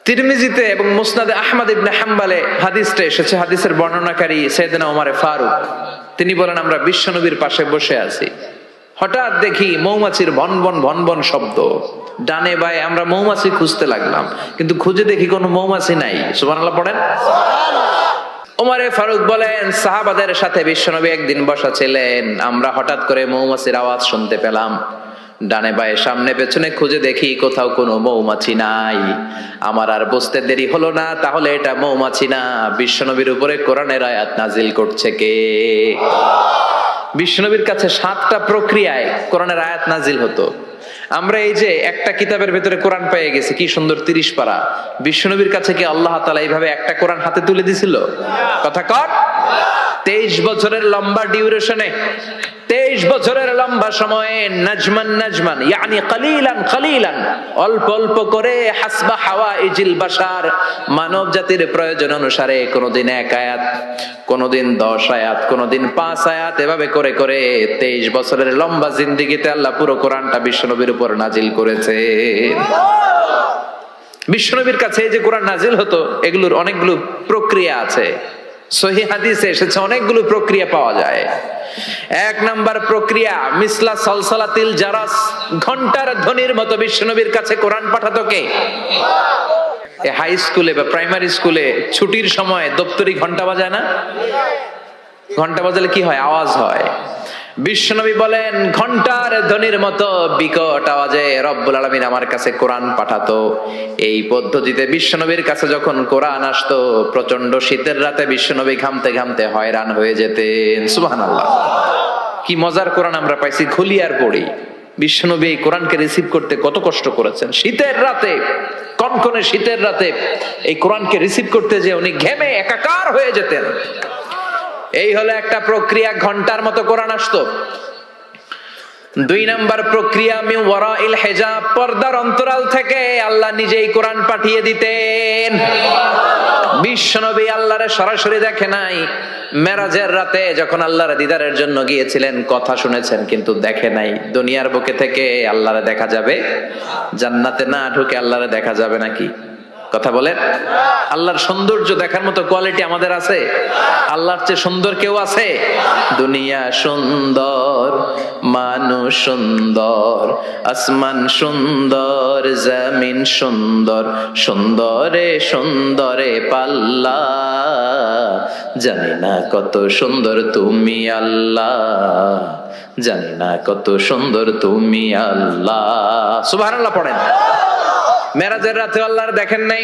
তিরমিজিতে এবং মুসনাদে আহমদ ইবনে হাম্বলে হাদিসটা এসেছে। হাদিসের বর্ণনাকারী সাইয়েদনা ওমর ফারুক, তিনি বলেন আমরা বিশ্বনবীর পাশে বসে আছি, হঠাৎ দেখি মৌমাছির ভনভন ভনভন শব্দ, ডানে বায়ে আমরা মৌমাছি খুঁজতে লাগলাম, কিন্তু খুঁজে দেখি কোনো মৌমাছি নাই। সুবহানাল্লাহ পড়েন। ওমরে ফারুক বলেন সাহাবাদের সাথে বিশ্বনবী একদিন বসা ছিলেন, আমরা হঠাৎ করে মৌমাছির আওয়াজ শুনতে পেলাম, ডানে বায়ে সামনে পেছনে খুঁজে দেখি কোথাও কোনো মৌমাছি নাই। আমার আর বুঝতে দেরি হলো না, তাহলে এটা মৌমাছি না, বিশ্বনবীর উপরে কোরআনের আয়াত নাজিল করছে কে? বিশ্বনবীর কাছে 7টা প্রক্রিয়ায় কোরআনের আয়াত নাজিল হতো। আমরা এই যে একটা কিতাবের ভেতরে কোরআন পেয়ে গেছি, কি সুন্দর 30 পারা, বিশ্বনবীর কাছে কি আল্লাহ তাআলা এইভাবে একটা কোরআন হাতে তুলে দিছিল? কথা কর। 23 বছরের লম্বা ডিউরেশনে, 23 বছরের লম্বা সময়ে নাজমান নাজমান ইয়ানি কালিলান কালিলান, অল্প অল্প করে হাসবা হাওয়াইজিল বাশার, মানব জাতির প্রয়োজন অনুসারে কোনদিন 1 আয়াত, কোনদিন 10 আয়াত, কোনদিন 5 আয়াত, এভাবে করে করে 23 বছরের লম্বা জিন্দেগিতে আল্লাহ পুরো কোরআনটা বিশ্বনবীর উপর নাজিল করেছে। বিশ্বনবীর কাছে এই যে কোরআন নাজিল হতো, এগুলোর অনেকগুলো প্রক্রিয়া আছে। সহিহ হাদিসে এসেছে অনেকগুলো প্রক্রিয়া পাওয়া যায়। 1 নাম্বার প্রক্রিয়া মিসলা সলসলাতিল জারাস, ঘন্টার ধ্বনির মতো বিশ্বনবীর কাছে কোরআন পাঠাতো কে? হাই স্কুলে বা প্রাইমারি স্কুলে ছুটির সময় দপ্তরি ঘন্টা বাজায় না? ঘন্টা বাজালে কি হয়? আওয়াজ হয়। বিশ্বনবী বলেন ঘন্টার ধ্বনির মতো বিকট আওয়াজে রব্বুল আলামিন আমার কাছে কোরআন পাঠাতো। এই পদ্ধতিতে বিশ্বনবীর কাছে যখন কোরআন আসতো, প্রচন্ড শীতের রাতে বিশ্বনবী ঘামতে ঘামতে হয়রান হয়ে যেতেন। সুবহানাল্লাহ, কি মজার কোরআন আমরা পাইছি, খুলি আর পড়ি। বিশ্বনবী এই কোরআনকে রিসিভ করতে কত কষ্ট করেছেন। শীতের রাতে, কনকনে শীতের রাতে এই কোরআনকে রিসিভ করতে যে উনি ঘেমে একাকার হয়ে যেতেন। এই হলো একটা প্রক্রিয়া, ঘন্টার মতো কোরআন আসতো। 2 নাম্বার প্রক্রিয়া মিন ওয়ারাইল হিজাব, পর্দার অন্তরাল থেকে আল্লাহ নিজেই কোরআন পাঠিয়ে দিতেন। বিশ্বনবী আল্লাহরে সরাসরি দেখে নাই। মেরাজের রাতে যখন আল্লাহর দিদারের জন্য গিয়েছিলেন, কথা শুনেছেন কিন্তু দেখে নাই। দুনিয়ার বুকে থেকে আল্লাহরে দেখা যাবে? জান্নাতে না ঢুকে আল্লাহরে দেখা যাবে নাকি? কথা বলেন। আল্লাহর সৌন্দর্য দেখার মতো কোয়ালিটি আমাদের আছে? আল্লাহর চেয়ে সুন্দর কেউ আছে? দুনিয়া সুন্দর, মানুষ সুন্দর, আসমান সুন্দর, জমিন সুন্দর, সুন্দরে সুন্দরে পাল্লা, জানি না কত সুন্দর তুমি আল্লাহ, জানি না কত সুন্দর তুমি আল্লাহ। সুবহানাল্লাহ পড়েন। মেরাজের রাতে আল্লাহর দেখেন নাই,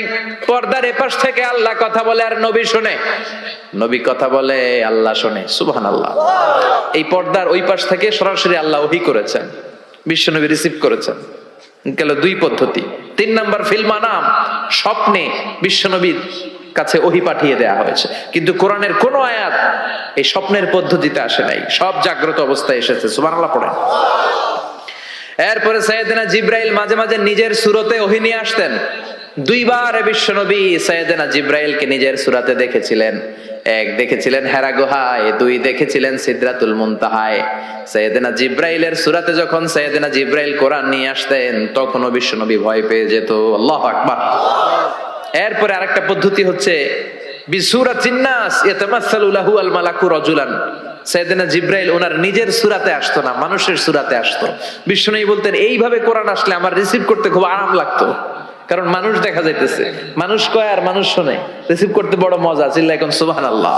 পর্দার এপাশ থেকে আল্লাহ কথা বলে আর নবী শুনে, নবী কথা বলে আল্লাহ শুনে। সুবহানাল্লাহ। এই পর্দার ওই পাশ থেকে সরাসরি আল্লাহ ওহী করেছেন, বিশ্বনবী রিসিভ করেছেন। গেল 2 পদ্ধতি। 3 নাম্বার ফিল মানাম, স্বপ্নে বিশ্বনবীর কাছে ওহী পাঠিয়ে দেয়া হয়েছে, কিন্তু কোরআনের কোন আয়াত এই স্বপ্নের পদ্ধতিতে আসে নাই, সব জাগ্রত অবস্থায় এসেছে। সুবহানাল্লাহ পড়েন। এরপরে সাইয়েদনা জিব্রাইল মাঝে মাঝে নিজের সূরতে ওহী নিয়ে আসতেন। 2 বার বিশ্বনবী সাইয়েদনা জিব্রাইলকে নিজের সূরাতে দেখেছিলেন। 1 দেখেছিলেন হেরা গুহায়, 2 দেখেছিলেন সিদরাতুল মুনতাহায়। সাইয়েদনা জিব্রাইলের সূরাতে যখন সাইয়েদনা জিব্রাইল কোরআন নিয়ে আসতেন, তখনও বিশ্বনবী ভয় পেয়ে যেত। আল্লাহু আকবার। এরপরে আরেকটা পদ্ধতি হচ্ছে বিসূরাতিন নাস ইয়াতামাসসালু লাহু আল মালাকু রাজুলান। সাইয়েদনা জিব্রাইল ওনার নিজের সূরাতে আসতো না, মানুষের সূরাতে আসতো। বিশ্বনবী বলতেন এইভাবে কোরআন আসলে আমার রিসিভ করতে খুব আরাম লাগতো, কারণ মানুষ দেখা যাইতেছে, মানুষ কয় আর মানুষ শুনে, রিসিভ করতে বড় মজা। চিল্লায় এখন সুবহানাল্লাহ।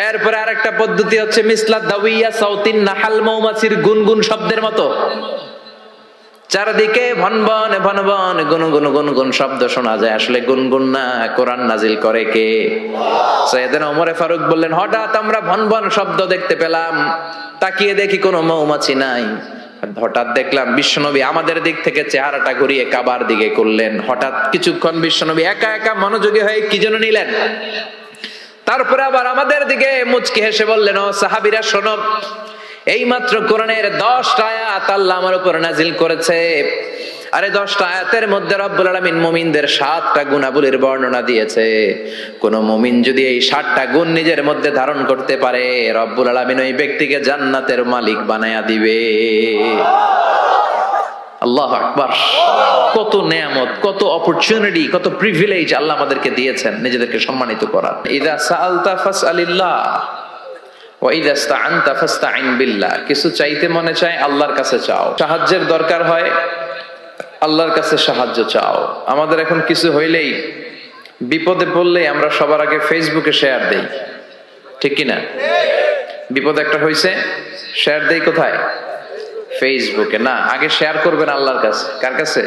এরপরে আরেকটা পদ্ধতি হচ্ছে মিসলা দাওয়িয়া সাউতিন নাহাল, মৌমাছির গুনগুন শব্দের মতো চারদিকে ভনভন ভনভন গুনগুন গুনগুন শব্দ শোনা যায়, আসলে গুনগুন না, কোরআন নাজিল করে কে? সাইয়েদনা ওমর ফারুক বললেন হঠাৎ আমরা ভনভন শব্দ দেখতে পেলাম, তাকিয়ে দেখি কোনো মৌমাছি নাই। হঠাৎ দেখলাম বিশ্বনবী আমাদের দিক থেকে চেহারাটা ঘুরিয়ে কাবার দিকে করলেন। হঠাৎ কিছুক্ষণ বিশ্বনবী একা একা মনোযোগী হয়ে কি যেন নিলেন, তারপরে আবার আমাদের দিকে মুচকি হেসে বললেন, ও সাহাবীরা শোনো, এইমাত্র কোরআনের 10টা আয়াত আল্লাহ আমার উপর নাজিল করেছে। আরে 10টা আয়াতের মধ্যে রব্বুল আলামিন মুমিনদের 7টা গুণাবলীর বর্ণনা দিয়েছে। কোন মুমিন যদি এই 7টা গুণ নিজের মধ্যে ধারণ করতে পারে, রব্বুল আলামিন ওই ব্যক্তিকে জান্নাতের মালিক বানায়া দিবে। আল্লাহু আকবার। কত নেয়ামত, কত অপরচুনিটি, কত প্রিভিলেজ আল্লাহ আমাদেরকে দিয়েছেন নিজেদেরকে সম্মানিত করার। ইযা সাআলতা ফাসআলিল্লাহ ওয়া ইযা ইসতাআনতা ফাসতাইন বিল্লাহ। কিছু চাইতে মনে চায় আল্লাহর কাছে চাও, সাহায্যের দরকার হয় আল্লাহর কাছে সাহায্য চাও। আমাদের এখন কিছু হইলেই, বিপদে পড়লেই আমরা সবার আগে ফেসবুকে শেয়ার দেই, ঠিক কিনা? বিপদ একটা হইছে, শেয়ার দেই কোথায়? ফেসবুকে না, আগে শেয়ার করবেন আল্লাহর কাছে। কার কাছে?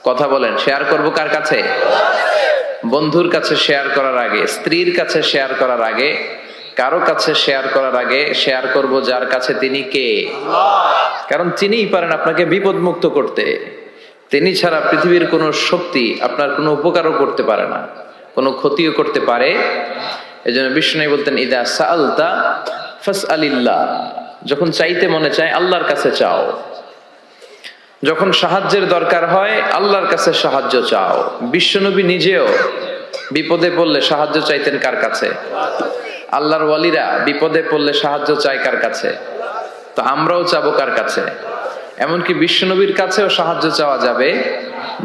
কথা বলেন, শেয়ার করব কার কাছে? বন্ধুর কাছে শেয়ার করার আগে, স্ত্রীর কাছে শেয়ার করার আগে, কারো কাছে শেয়ার করার আগে শেয়ার করব যার কাছে তিনি কে। কারণ তিনিই পারেন আপনাকে বিপদ মুক্ত করতে। তিনি ছাড়া পৃথিবীর কোনো শক্তি আপনার কোনো উপকারও করতে পারে না, কোনো ক্ষতিও করতে পারে। এজন্য বিষ্ণু বলতেন ইদা সাআলতা ফাসআলিল্লাহ, যখন চাইতে মনে চায় আল্লাহর কাছে চাও। যখন সাহায্যের দরকার হয় আল্লাহর কাছে সাহায্য চাও। বিশ্বনবী নিজেও বিপদে পড়লে সাহায্য চাইতেন কার কাছে? আল্লাহর ওয়ালিরা বিপদে পড়লে সাহায্য চায় কার কাছে? তো আমরাও চাবো কার কাছে? এমনকি বিশ্বনবীর কাছেও সাহায্য চাওয়া যাবে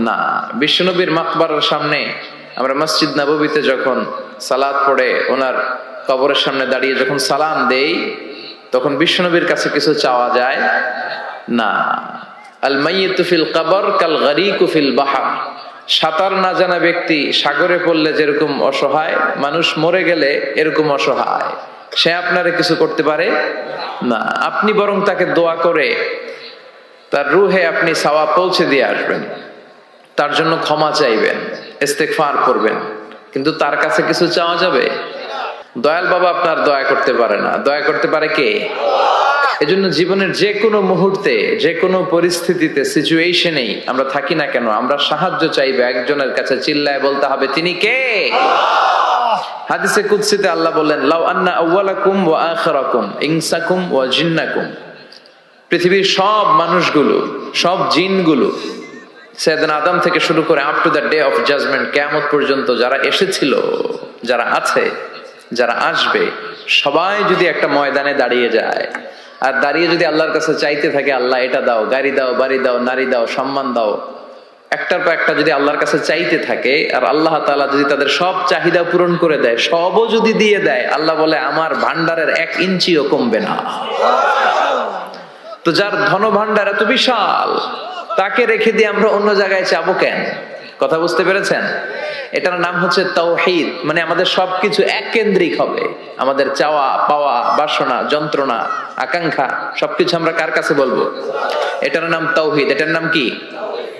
না। বিশ্বনবীর মাকবারার সামনে আমরা মসজিদ নববীতে যখন সালাত পড়ে ওনার কবরের সামনে দাঁড়িয়ে যখন সালাম দেই, তখন বিশ্বনবীর কাছে কিছু চাওয়া যায় না। আল মাইয়িতু ফিল কবর কাল গরীকু ফিল বাহর। সাঁতার না জানা ব্যক্তি সাগরে পড়লে যেরকম অসহায়, মানুষ মরে গেলে এরকম অসহায়। সে আপনারে কিছু করতে পারে না। আপনি বরং তাকে দোয়া করে তার রুহে আপনি সওয়াব পৌঁছে দিয়ে আসবেন, তার জন্য ক্ষমা চাইবেন, ইস্তেগফার করবেন, কিন্তু তার কাছে কিছু চাওয়া যাবে? দয়াল বাবা আপনার দয়া করতে পারে না, দয়া করতে পারে কে? এজন্য জীবনের যে কোনো মুহূর্তে, যে কোনো পরিস্থিতিতে, সিচুয়েশনেই আমরা থাকি না কেন, আমরা সাহায্য চাইবে একজনের কাছে, চিল্লায় বলতে হবে তিনি কে। হাদিসে কুদসিতে আল্লাহ বলেন, লাউ আন্না আউওয়ালাকুম ওয়া আখিরাকুম ইনসাকুম ওয়া জিন্নাকুম, পৃথিবীর সব মানুষগুলো, সব জিনগুলো, সাইয়েদনা আদম থেকে শুরু করে up to the day of judgement, কিয়ামত পর্যন্ত যারা এসেছিল, যারা আছে, যারা আসবে, সবাই যদি একটা ময়দানে দাঁড়িয়ে যায় আর দাঁড়িয়ে যদি আল্লাহর কাছে চাইতে থাকে, আল্লাহ এটা দাও, গাড়ি দাও, বাড়ি দাও, নারী দাও, সম্মান দাও, একটার পর একটা যদি আল্লাহর কাছে চাইতে থাকে, আর আল্লাহ তাআলা যদি তাদের সব চাহিদা পূরণ করে দেয়, সবও যদি দিয়ে দেয়, আল্লাহ বলে আমার ভান্ডারের 1 ইঞ্চিও কমবে না। তো যার ধন ভান্ডার এত বিশাল, তাকে রেখে দিয়ে আমরা অন্য জায়গায় চাবো কেন? কথা বুঝতে পেরেছেন? এটার নাম হচ্ছে তাওহীদ। মানে আমাদের সবকিছু এক কেন্দ্রিক হবে। আমাদের চাওয়া পাওয়া, বাসনা, যন্ত্রণা, আকাঙ্ক্ষা সবকিছু আমরা কার কাছে বলবো? এটার নাম তাওহীদ। এটার নাম কি?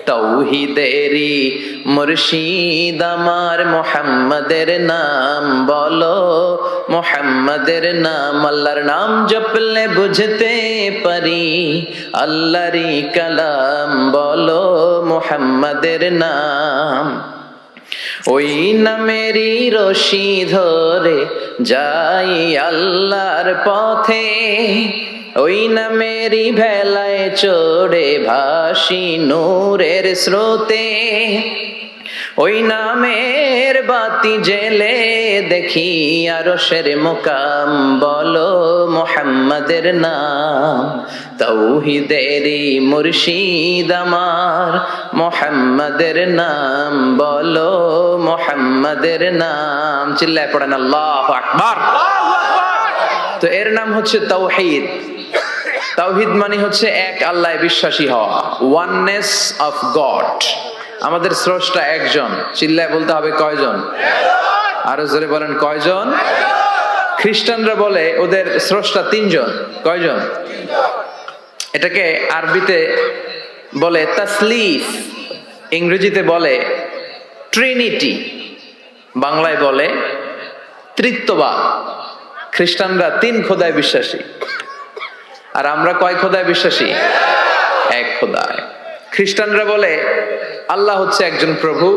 তাওহীদেরই মুর্শিদ আমার মুহাম্মাদের নাম বলো, মুহাম্মাদের নাম। আল্লাহর নাম জপলে বুঝতে পারি আল্লাহরই কালাম বলো, মুহাম্মাদের নাম। ওই নামেরই রশি ধরে যাই আল্লাহর পথে, ওই নামেরই ভেলায় চড়ে ভাসি নূরের স্রোতে, ওই নামের বাতি জেলে দেখি আরশের মুকাম বলো, মুহাম্মাদের নাম। তাওহীদেরই মুর্শিদ আমার মুহাম্মাদের নাম বলো, মুহাম্মাদের নাম। চিল্লায় পড়েন আল্লাহু আকবার। তো এর নাম হচ্ছে তাওহীদ। তাওহীদ মানে হচ্ছে এক আল্লাহয় বিশ্বাসী হওয়া, ওয়াননেস অফ গড। আমাদের স্রষ্টা একজন। চিল্লায় বলতে হবে কয়জন? আরো জোরে বলেন কয়জন? খ্রিস্টানরা বলে ওদের স্রষ্টা 3 জন। কয়জন? এটাকে আরবিতে বলে তাসলিফ, ইংরেজিতে বলে ট্রিনিটি, বাংলায় বলে ত্রিত্ববাদ। খ্রিস্টানরা 3 খোদায় বিশ্বাসী, আর আমরা কয় খোদায় বিশ্বাসী? 1 খোদায়। খ্রিস্টানরা বলে আল্লাহ হচ্ছে একজন প্রভু,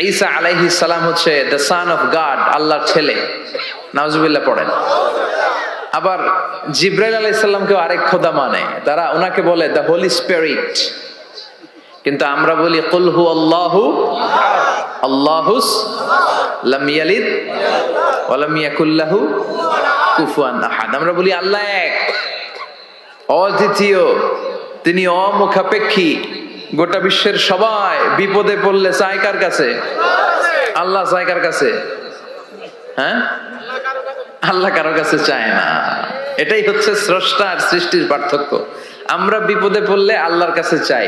ঈসা আলাইহিস সালাম হচ্ছে দ্য সন অফ গড, আল্লাহর ছেলে। নাউজুবিল্লাহ পড়েন। আবার জিবরাইল আলাইহিস সালামকেও আরেক খোদা মানে, তারা ওনাকে বলে দ্য হোলি স্পিরিট। কিন্তু আমরা বলি কুল হু আল্লাহু আল্লাহুস লাম ইয়ালিদ ওয়া লাম ইয়াকুল লাহু কুফুয়ান আহাদ। আমরা বলি আল্লাহ এক, অদ্বিতীয়, তিনি অমুখাপেক্ষী। গোটা বিশ্বের সবাই বিপদে পড়লে চায় কার কাছে? আল্লাহ চায় কার কাছে? হ্যাঁ, আল্লাহ কারো কাছে চায় না। এটাই হচ্ছে স্রষ্টা আর সৃষ্টির পার্থক্য। আমরা বিপদে পড়লে আল্লাহর কাছে চাই,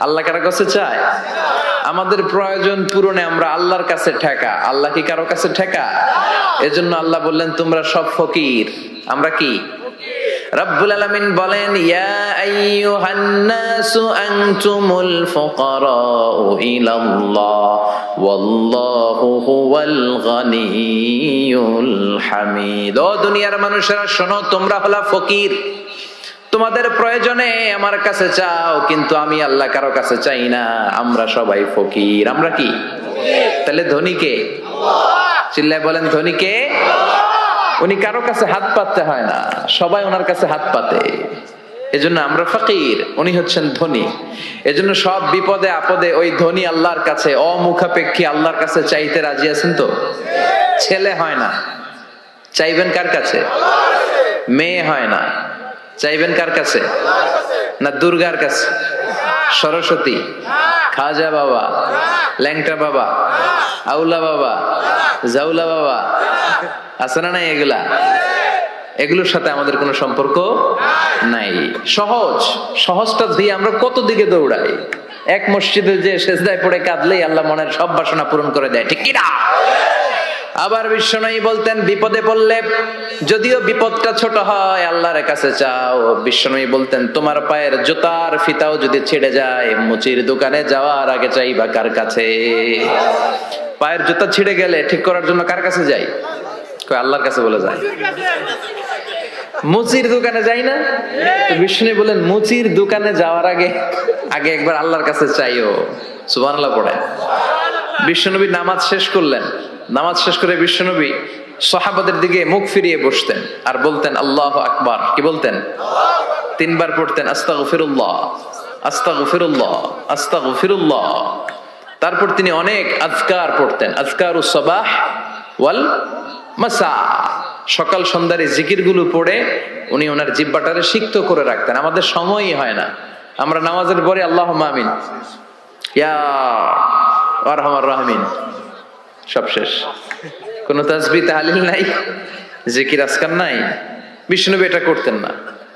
আল্লাহ কারো কাছে চায়? আমাদের প্রয়োজন পূরণে আমরা আল্লাহর কাছে ঠেকা, আল্লাহ কি কারো কাছে ঠেকা? এজন্য আল্লাহ বললেন তোমরা সব ফকির। আমরা কি? রব্বুল আলামিন বলেন ইয়া আইয়ুহান নাসু আনতুমুল ফুকারাউ ইলাল্লাহ ওয়াল্লাহু হুয়াল গনিয়ুল হামিদ। ও দুনিয়ার মানুষেরা শোনো, তোমরা হলা ফকির, তোমাদের প্রয়োজনে আমার কাছে চাও, কিন্তু আমি আল্লাহ কারো কাছে চাই না। আমরা সবাই ফকির। আমরা কি? তাহলে ধনী কে? চিল্লায় বলেন ধনী কে? উনি কারো কাছে হাত পাততে হয় না, সবাই ওনার কাছে হাত পাতে। এজন্য আমরা ফকির, উনি হচ্ছেন ধনী। এজন্য সব বিপদে আপদে ওই ধনী আল্লাহর কাছে, অমুখাপেক্ষী আল্লাহর কাছে চাইতে রাজি আছেন তো? ছেলে হয় না, চাইবেন কার কাছে? মেয়ে হয় না, চাইবেন কার কাছে? না দুর্গার কাছে? সরস্বতী, খাজা বাবা, ল্যাংটা বাবা, আউলা বাবা, জাউলা বাবা, আছে না নাই? এগুলোর সাথে আমাদের কোনো সম্পর্ক নাই। সহজটা দিয়ে আমরা কত দিকে দৌড়াই। এক মসজিদে যে সেজদায় পড়ে কাঁদলেই আল্লাহ মনের সব বাসনা পূরণ করে দেয়, ঠিক কি না? আবার বিশ্বনবী বলতেন বিপদে পড়লে যদিও বিপদটা ছোট হয় আল্লাহর কাছে চাও। বিশ্বনবী বলতেন তোমার পায়ের জুতার ফিতাও যদি ছিঁড়ে যায় মুচির দোকানে যাওয়ার আগে চাইবা কার কাছে? পায়ের জুতা ছিঁড়ে গেলে ঠিক করার জন্য কার কাছে যাই? আল্লাহর কাছে বলে যায়। মুচির দোকানে যাই না? বিষ্ণু বলেন মুচির দোকানে যাওয়ার আগে একবার আল্লাহর কাছে চাইও। সুবহানাল্লাহ পড়ে বিশ্বনবী নামাজ শেষ করলেন। নামাজ শেষ করে বিশ্বনবী সাহাবাদের দিকে মুখ ফিরিয়ে বসতেন আর বলতেন আল্লাহু আকবার। কি বলতেন? 3 বার পড়তেন আস্তাগফিরুল্লাহ, আস্তাগফিরুল্লাহ, আস্তাগফিরুল্লাহ। তারপর তিনি অনেক আজকার পড়তেন, আজকারুস সাবাহ ওয়াল মাসা। সকাল সন্ধ্যার এই জিকিরগুলো পড়ে উনি ওনার জিহ্বাটারে সিক্ত করে রাখতেন। আমাদের সময়ই হয় না, আমরা নামাজের পরে আল্লাহুম্মা আমিন, ইয়া আরহামার রাহিমিন, সব শেষ। কোন তাসবিহ তাহলিল নাই, জিকির আজকার নাই। বিষ্ণুনবী এটা করতেন না,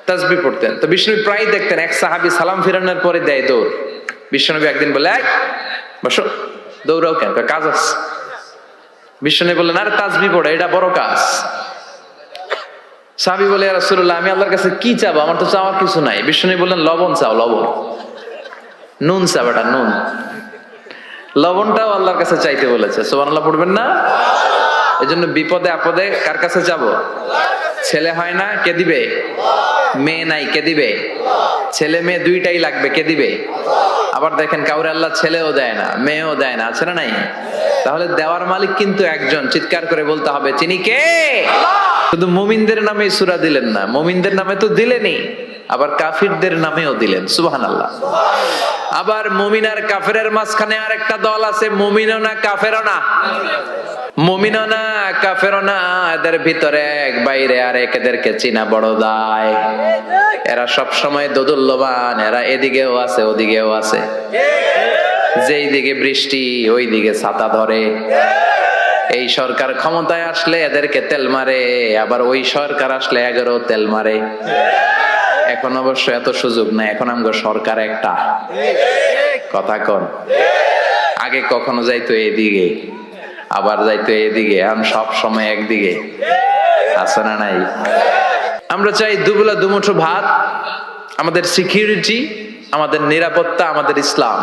তাসবিহ পড়তেন। তো বিষ্ণুনবী প্রায় দেখতেন এক সাহাবী সালাম ফিরানোর পরে দেয় দৌড়। বিষ্ণুনবী একদিন বলে এই বসো, দৌড়াও কেন? কাজ আছে। বিষ্ণুনবী বললেন আরে তাসবিহ পড়ে, এটা বড় কাজ। সাহাবী বলে ইয়া রাসূলুল্লাহ আমি আল্লাহর কাছে কি চাবো? আমার তো চাওয়ার কিছু নাই। বিষ্ণুনবী বললেন লবণ চাও, লবণ, নুন চাও, এটা নুন। লবণটাও আল্লাহর কাছে চাইতে বলেছে। সুবহানাল্লাহ পড়বেন না? এজন্য বিপদে আপদে কার কাছে যাব? ছেলে হয় না, কে দিবে? মেয়ে নাই, কে দিবে? ছেলে মেয়ে দুইটাই লাগবে, কে দিবে? আবার দেখেন কাউরে আল্লাহ ছেলেও দেয় না, মেয়েও দেয় না, আছে না নাই? তাহলে দেওয়ার মালিক কিন্তু একজন। চিৎকার করে বলতে হবে তিনি কে? শুধু মুমিনদের নামে সূরা দিলেন না, মুমিনদের নামে তো দিলেনই, আবার কাফিরদের নামেও দিলেন। সুবহানাল্লাহ। আবার মুমিন আর কাফেরের মাঝখানে আর একটা দল আছে, মুমিনও না কাফেরও না। মুমিনও না কাফেরও না, এদের ভিতরে এক বাইরে আর এক, এদেরকে চিনা বড় দায়। এরা সব সময় দোদুল্যমান, এরা এদিকেও আছে ওদিকেও আছে। যেই দিকে বৃষ্টি ওই দিকে ছাতা ধরে। এই সরকার ক্ষমতায় আসলে এদেরকে তেল মারে, আবার ওই সরকার আসলে এগারো তেল মারে। এখন অবশ্য এত সুযোগ নাই, এখন আমগো সরকার একটা। কথা কন, আগে কখনো যাইতো এদিকে, আবার যাইতো এদিকে, এখন সব সময় একদিকে। আছে না নাই? আমরা চাই দুবেলা দুমুঠো ভাত, আমাদের সিকিউরিটি, আমাদের নিরাপত্তা, আমাদের ইসলাম।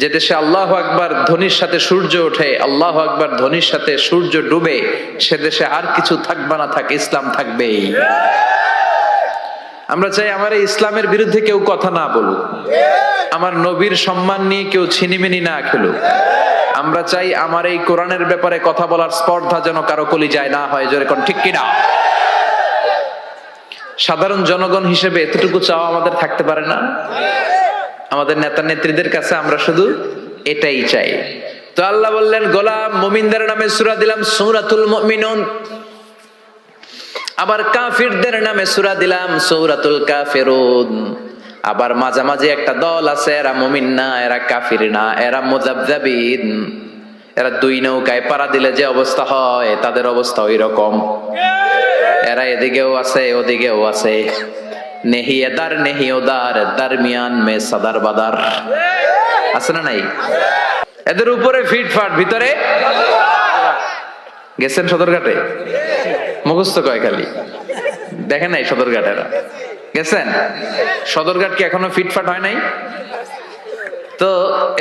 যে দেশে আল্লাহু আকবার ধ্বনির সাথে সূর্য ওঠে, আল্লাহু আকবার ধ্বনির সাথে সূর্য ডুবে, সে দেশে আর কিছু থাকবে না, থাকে ইসলাম থাকবেই। আমরা চাই আমার এই ইসলামের বিরুদ্ধে কেউ কথা না বলুক, আমার নবীর সম্মান নিয়ে কেউ ছিনিমিনি না খেলুক। আমরা চাই আমার এই কোরআনের ব্যাপারে কথা বলার স্পর্ধা যেন কারো কলিজায় না হয়। জোরে কোন ঠিক কিনা? সাধারণ জনগণ হিসেবে এতটুকু চাওয়া আমাদের থাকতে পারে না? আমাদের নেতা নেত্রীদের কাছে আমরা শুধু এটাই চাই। তো আল্লাহ বললেন গোলাম মুমিনদের নামে সূরা দিলাম সূরাতুল মুমিনুন, আবার কাফিরদের নামে সূরা দিলাম সূরাতুল কাফিরুন। আবার মাঝামাঝি একটা দল আছে, এরা মুমিন না, এরা কাফির না, এরা মুযাবযাবিন, এরা দুই নৌকায় পাড়া দিলে যে অবস্থা হয় তাদের অবস্থা ওই রকম। এরা এদিকেও আছে ওদিকেও আছে, নেহি এদার নেহি ওদার, দারমিয়ান মে সাদার বাদার, আছে না নাই? এদের উপরে ফিটফাট, ভিতরে গেছেন সদরঘাটে? মুখস্থ কয় খালি, দেখেন নাই সদরঘাটেরা গেছেন? সদরঘাট কি এখনো ফিটফাট হয় নাই? তো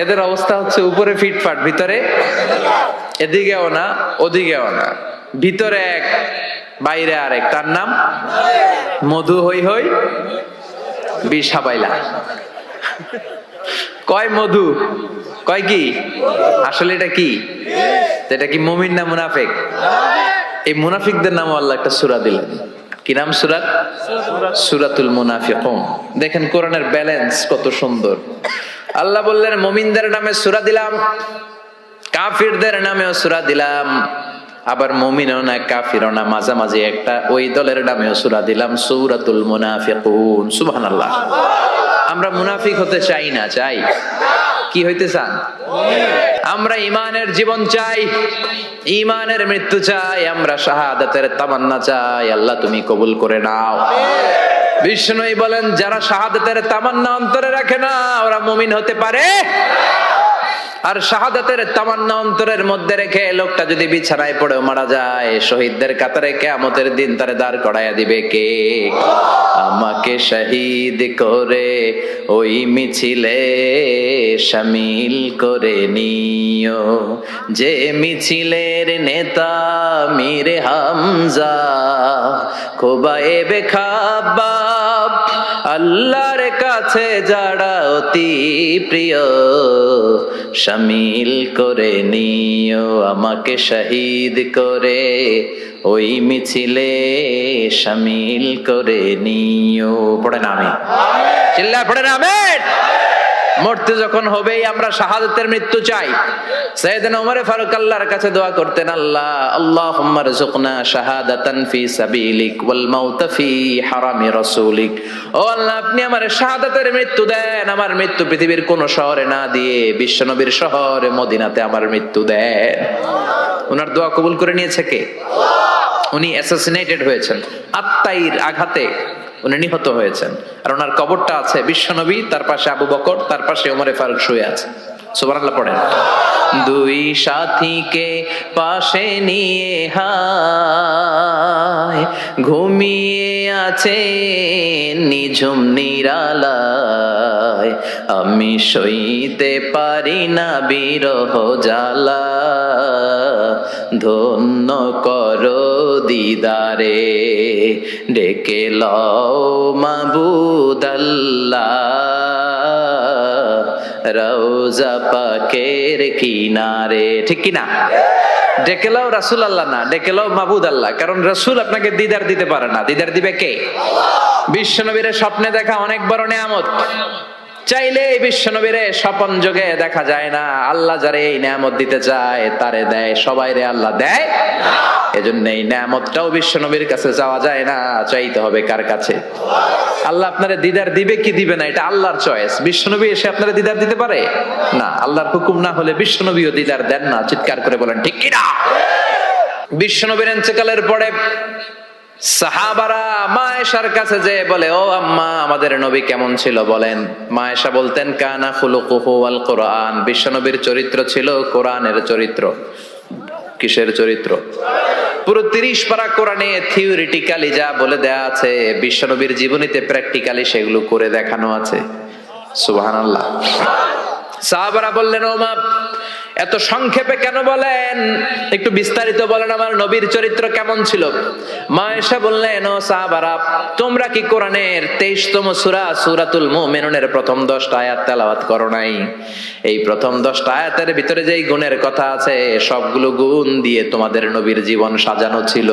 এদের অবস্থা হচ্ছে উপরে ফিটফাট, ভিতরে এদিকেও না ওদিকেও না, ভিতরে এক বাইরে আরেক, তার নাম মধু হই হই বিষ হাবাইলা। কয় মধু, কয় কি? আসলে এটা কি? এটা কি মুমিন না মুনাফিক? এই মুনাফিকদের নাম আল্লাহ একটা সূরা দিলেন। কি নাম সূরার? সূরাতুল মুনাফিকুন। দেখেন কোরআনের ব্যালেন্স কত সুন্দর। আল্লাহ বললেন মুমিনদের নামে সূরা দিলাম, কাফিরদের নামেও সূরা দিলাম, আবার মুমিনও না কাফিরও না, মাঝামাঝি একটা ওই দলের নামেও সূরা দিলাম, সূরাতুল মুনাফিকুন। সুবহানাল্লাহ। আমরা মুনাফিক হতে চাই না, চাই কি হইতে চান? আমরা ঈমানের জীবন চাই, ঈমানের মৃত্যু চাই, আমরা শাহাদাতের তামান্না চাই। আল্লাহ তুমি কবুল করে নাও। বিষ্ণুই বলেন যারা শাহাদাতের তামান্না অন্তরে রাখে না ওরা মুমিন হতে পারে। আর শাহাদাতের তামান্না অন্তরের মধ্যে রেখে লোকটা যদি বিছানায় পড়ে মারা যায়, শহীদদের কাতারে কিয়ামতের দিন তারে দাঁড় করাইয়া দিবে কে? আমাকে শহীদ করে ওই মিছিলে শামিল করে নিও, যে মিছিলের নেতা মীর হামজা, খোবায়েবে খাব্বাব, আল্লাহর কাছে যারা অতি প্রিয়, শামিল করে নিও আমাকে শহীদ করে ওই মিছিলে শামিল করে নিও। পড়েন আমিন, চিল্লায় পড়েন আমিন। মরতে যখন হবেই আমরা শাহাদাতের মৃত্যু চাই। সাইয়েদনা ওমর ফারুক আল্লাহর কাছে দোয়া করতেন, আল্লাহ আল্লাহুম্মা রযুকনা শাহাদাতান ফি সাবিলিক ওয়াল মাউতা ফি হারামি রাসূলিক। ও আল্লাহ আপনি আমারে শাহাদাতের মৃত্যু দেন, আমার মৃত্যু পৃথিবীর কোন শহরে না দিয়ে বিশ্বনবীর শহরে মদিনাতে আমার মৃত্যু দেন। ওনার দোয়া কবুল করে নিয়েছে কে? উনি অ্যাসাসিনেটেড হয়েছেন, আত্মাইর আঘাতে উনি নিহত হয়েছেন। আর ওনার কবরটা আছে বিশ্বনবী, তার পাশে আবু বকর, তার পাশে ওমরে ফারুক শুয়ে আছে। সুবহানাল্লাহ পড়েন। দুই সাথীকে পাশে নিয়ে হায় ঘুমিয়ে আছে নিঝুম নিরালায়, আমি সইতে পারি না বিরহ জ্বালা, ধন্য করো দিদারে ডেকে লও মাবুদ আল্লাহ, রওজা পাকের কিনারে। ঠিক কিনা? ডেকে লও রাসূল আল্লাহ না, ডেকে লও মাবুদ আল্লাহ। কারণ রাসূল আপনাকে দিদার দিতে পারে না, দিদার দিবে কে? বিশ্বনবীর স্বপ্নে দেখা অনেক বড় নিয়ামত, চাইলে বিশ্বনবীরে স্বপন যোগে দেখা যায় না। আল্লাহ যারে এই নিয়ামত দিতে চায় তারে দেয়, সবাই রে আল্লাহ দেয়। এজন্য এই নিয়ামতটাও বিশ্বনবীর কাছে যাওয়া যায় না, চাইতে হবে কার কাছে? আল্লাহ আপনারে দিদার দিবে কি দিবে না এটা আল্লাহর চয়েস। বিশ্বনবী এসে আপনারে দিদার দিতে পারে না, আল্লাহর হুকুম না হলে বিশ্বনবীও দিদার দেন না। চিৎকার করে বলেন ঠিক কি না? বিশ্বনবীর ইন্তেকালের পরে সাহাবারা মা আয়েশার কাছে যে বলে, ও আম্মা আমাদের নবী কেমন ছিল বলেন। মা আয়েশা বলতেন কানা খুলুকুহু আল কোরআন, বিশ্বনবীর চরিত্র ছিল কোরআনের চরিত্র। কিসের চরিত্র? পুরো 30 পারা কোরআনে থিওরিটিক্যালি যা বলে দেয়া আছে বিশ্বনবীর জীবনীতে প্র্যাকটিক্যালি সেগুলো করে দেখানো আছে। সুবহানাল্লাহ। সাহাবারা বললেন, ও মা এত সংক্ষেপে কেন বলেন, একটু বিস্তারিত বলেন আমার নবীর চরিত্র কেমন ছিল। মা আয়েশা বললেন, ও সাহাবারা তোমরা কি কোরআনের 23তম সূরা সূরাতুল মুমিনুনের প্রথম 10টা আয়াত তেলাওয়াত করো নাই? এই প্রথম 10টা আয়াতের ভিতরে যেই গুণের কথা আছে সবগুলো গুণ দিয়ে তোমাদের নবীর জীবন সাজানো ছিল।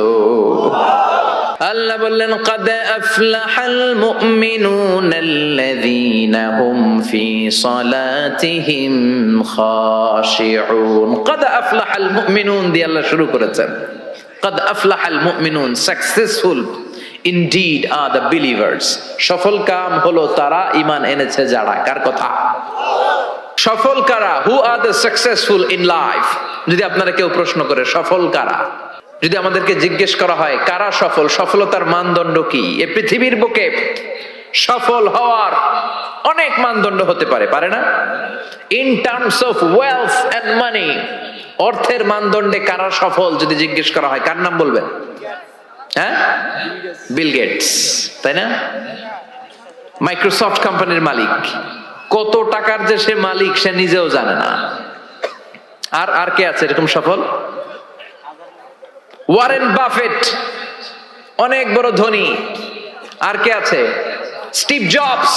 আল্লাহ বললেন ক্বাদ আফলাহাল মুমিনুনাল্লাযীনা হুম ফি সালাতিহিম খাশিউন। ক্বাদ আফলাহাল মুমিনুন দিয়ে আল্লাহ শুরু করেছেন। ক্বাদ আফলাহাল মুমিনুন, successful indeed are the believers. সফল কাম হলো তারা, ঈমান এনেছে যারা। কার কথা? সফল কারা? who are the successful in life? যদি আপনারা কেউ প্রশ্ন করে সফল কারা, যদি আমাদেরকে জিজ্ঞেস করা হয় কারা সফল, সফলতার মানদণ্ড কি? এই পৃথিবীর বুকে সফল হওয়ার অনেক মানদণ্ড হতে পারে, পারে না? In terms of wealth and money, অর্থের মানদণ্ডে কারা সফল যদি জিজ্ঞেস করা হয়, কার নাম বলবেন? হ্যাঁ, বিল গেটস, তাই না? মাইক্রোসফট কোম্পানির মালিক, কত টাকার যে সে মালিক সে নিজেও জানে না। আর আর কে আছে এরকম সফল? ওয়ারেন বাফেট, অনেক বড় ধনী। আর কে আছে? স্টিভ জবস,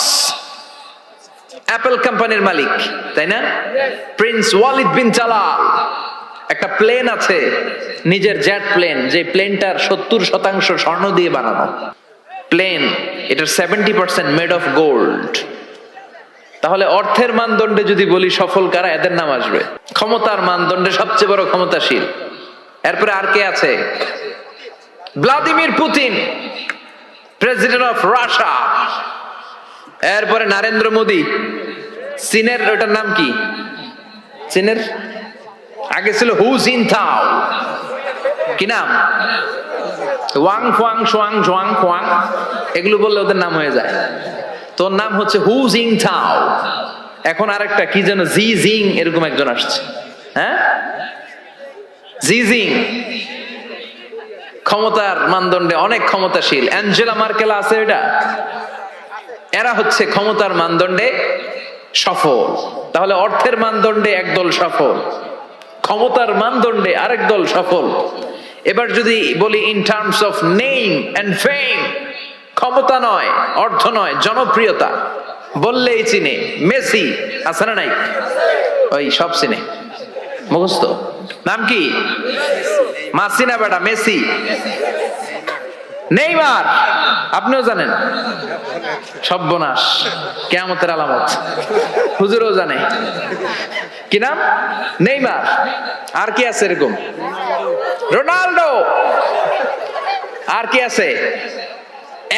অ্যাপল কোম্পানির মালিক, তাই না? প্রিন্স ওয়ালিদ বিন জালাল, একটা প্লেন আছে নিজের জেট প্লেন, যে প্লেনটার 70% স্বর্ণ দিয়ে বানানো প্লেন, এটার 70% মেড অফ গোল্ড। তাহলে অর্থের মানদণ্ডে যদি বলি সফল কারা, এদের নাম আসবে। ক্ষমতার মানদণ্ডে সবচেয়ে বড় ক্ষমতাশীল। এরপরে আর কে আছে? Vladimir Putin, president of Russia. এরপরে নরেন্দ্র মোদী, চীনের, ওটার নাম কি? চীনের আগে ছিল হু জিনতাও, কি নাম? ওয়াং ফুয়াং সোয়াং জোয়াং খোয়াং, এগুলো বললে ওদের নাম হয়ে যায়। তোর নাম হচ্ছে হু জিনতাও। এখন আরেকটা কি যেন জি জিং, এরকম একজন আসছে। হ্যাঁ, জি জিং ক্ষমতার মানদণ্ডে অনেক ক্ষমতাশীল। অ্যাঞ্জেলা মার্কেল আছে, এটা এরা হচ্ছে ক্ষমতার মানদণ্ডে সফল। তাহলে অর্থের মানদণ্ডে একদল সফল, ক্ষমতার মানদণ্ডে আরেক দল সফল। এবার যদি বলি in terms of name and fame, ক্ষমতা নয়, অর্থ নয়, জনপ্রিয়তা বললেই চিনে। মেসি আছে না নাই? ওই সব চিনে, মুখস্থ। নাম কি? মাসিনা বেটা, মেসি। নেইমার আপনিও জানেন, সর্বনাশ, কিয়ামতের আলামত, হুজুরও জানে। কি নাম? নেইমার। আর কি আছে এরকম? রোনাল্ডো। আর কি আছে?